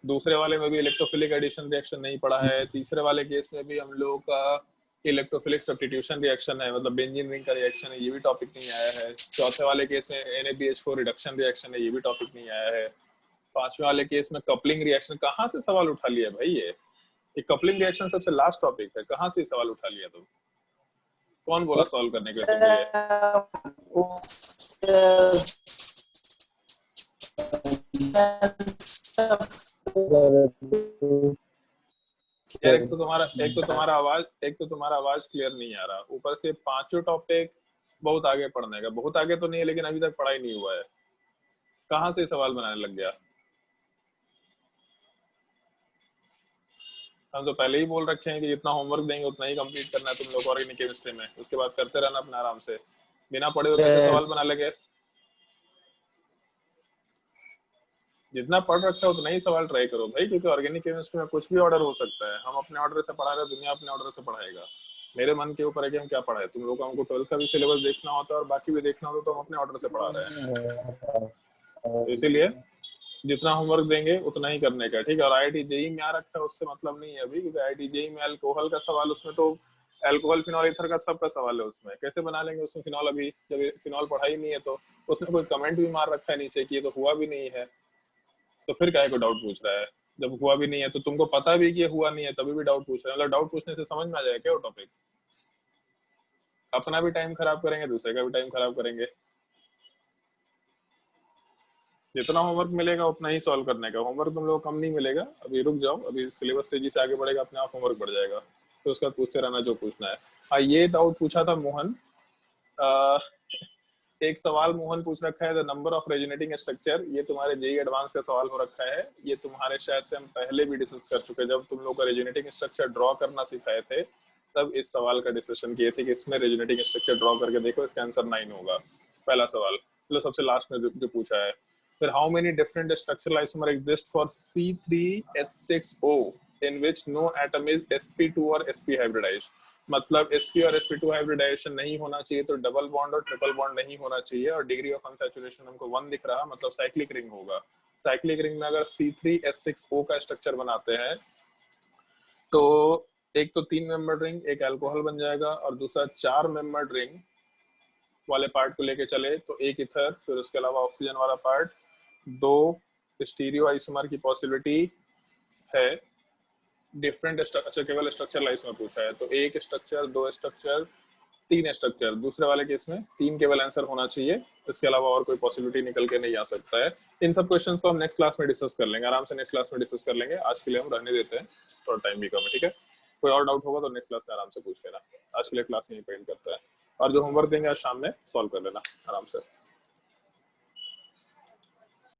दूसरे वाले में भी इलेक्ट्रोफिलिक एडिशन रिएक्शन नहीं पढ़ा है. तीसरे वाले केस में भी हम लोग का इलेक्ट्रोफिलिक सब्स्टिट्यूशन रिएक्शन है, मतलब बेंजीन रिंग का रिएक्शन है, ये भी टॉपिक नहीं आया है. चौथे वाले केस में NaBH4 रिडक्शन रिएक्शन है, ये भी टॉपिक नहीं आया है. पांचवें वाले केस में कपलिंग रिएक्शन. कहाँ से सवाल उठा लिया भाई? ये कपलिंग रिएक्शन सबसे लास्ट टॉपिक है. कहाँ से सवाल उठा लिया तुम? कौन बोला सॉल्व करने के लिए तुमको? ये यार एक तो तुम्हारा आवाज क्लियर नहीं आ रहा, ऊपर से पांचों टॉपिक बहुत आगे पढ़ने का, बहुत आगे तो नहीं है लेकिन अभी तक पढ़ाई नहीं हुआ है, कहाँ से सवाल बनाने लग गया? हम तो पहले ही बोल रखे हैं कि जितना होमवर्क देंगे उतना ही कंप्लीट करना है तुम लोग ऑर्गेनिक केमिस्ट्री में, उसके बाद करते रहना अपना आराम से, बिना पढ़े हुए कैसे सवाल बना लगे? जितना पढ़ रखा है उतना ही सवाल ट्राई करो भाई, क्योंकि ऑर्गेनिक केमिस्ट्री में कुछ भी ऑर्डर हो सकता है, हम अपने ऑर्डर से पढ़ा रहे हैं, दुनिया अपने ऑर्डर से पढ़ाएगा। मेरे मन के ऊपर है कि हम क्या पढ़ाए, तुम लोग को हमको 12th का भी सिलेबस देखना होता है और बाकी भी देखना होता है, तो हम अपने ऑर्डर से पढ़ा रहे हैं, तो इसीलिए जितना होमवर्क देंगे उतना ही करने का, ठीक है? और आईआईटी जेई में आ रखा है उससे मतलब नहीं है अभी, क्योंकि आईआईटी जेई में अल्कोहल का सवाल, उसमें तो अल्कोहल फिनॉल ईथर का सबका सवाल है, उसमें कैसे बना लेंगे उसमें फिनॉल, अभी जब फिनॉल पढ़ा ही नहीं है तो। उसमें कोई कमेंट भी मार रखा है नीचे कि ये तो हुआ भी नहीं है, तो फिर काहे को डाउट पूछ रहा है? जब हुआ भी नहीं है तो तुमको पता भी कि ये हुआ नहीं है तभी भी डाउट पूछ रहे हैं, मतलब डाउट पूछने से समझ में आ जाएगा क्या वो टॉपिक? अपना भी टाइम खराब करेंगे, दूसरे का भी टाइम खराब करेंगे। जितना होमवर्क मिलेगा उतना ही सॉल्व करने का, होमवर्क तुम लोग कम नहीं मिलेगा, अभी रुक जाओ, अभी सिलेबस तेजी से आगे बढ़ेगा, अपने आप होमवर्क बढ़ जाएगा, तो उसका पूछते रहना जो पूछना है। हाँ, ये डाउट पूछा था मोहन, एक सवाल मोहन पूछ रखा है, the number of resonating structure, ये तुम्हारे जेई एडवांस का सवाल हो रखा है, ये तुम्हारे शायद से हम पहले भी डिस्कस कर चुके हैं, जब तुम लोग का रेजोनेटिंग स्ट्रक्चर ड्रॉ करना सिखाए थे तब इस सवाल का डिस्कशन किए थे कि इसमें रेजोनेटिंग स्ट्रक्चर ड्रॉ करके देखो, इसका आंसर 9 होगा, पहला सवाल, मतलब सबसे लास्ट में जो पूछा है। फिर how many different structural isomer exist for C3H6O in which no atom is sp2 और sp hybridized, मतलब sp और sp2 हाइब्रिडाइजेशन नहीं होना चाहिए तो डबल बॉन्ड और ट्रिपल बॉन्ड नहीं होना चाहिए, और डिग्री ऑफ अनसैचुरेशन हमको 1 दिख रहा, मतलब साइक्लिक रिंग होगा। साइक्लिक रिंग में अगर C3H6O का स्ट्रक्चर बनाते हैं तो एक तो 3 मेंबर्ड रिंग, एक अल्कोहल बन जाएगा, और दूसरा 4 मेंबर्ड रिंग वाले पार्ट को लेके चले तो एक इथर, फिर उसके अलावा ऑक्सीजन वाला पार्ट, 2 स्टीरियो आइसोमर की पॉसिबिलिटी है, डिफरेंट स्ट्रक्चर, केवल स्ट्रक्चर आइसोमर पूछा है, तो एक स्ट्रक्चर, 2 स्ट्रक्चर, 3 स्ट्रक्चर, दूसरे वाले केस में 3 केवल आंसर होना चाहिए, इसके अलावा और कोई पॉसिबिलिटी निकल के नहीं आ सकता है। इन सब क्वेश्चंस को हम नेक्स्ट क्लास में डिस्कस कर लेंगे, आराम से नेक्स्ट क्लास में डिस्कस कर लेंगे, आज के लिए हम रहने देते हैं, थोड़ा टाइम भी कम है, ठीक है? कोई और डाउट होगा तो नेक्स्ट क्लास में आराम से पूछ लेना, आज के लिए क्लास यहीं पे एंड करता है, और जो होमवर्क देंगे आज शाम में सॉल्व कर लेना आराम से।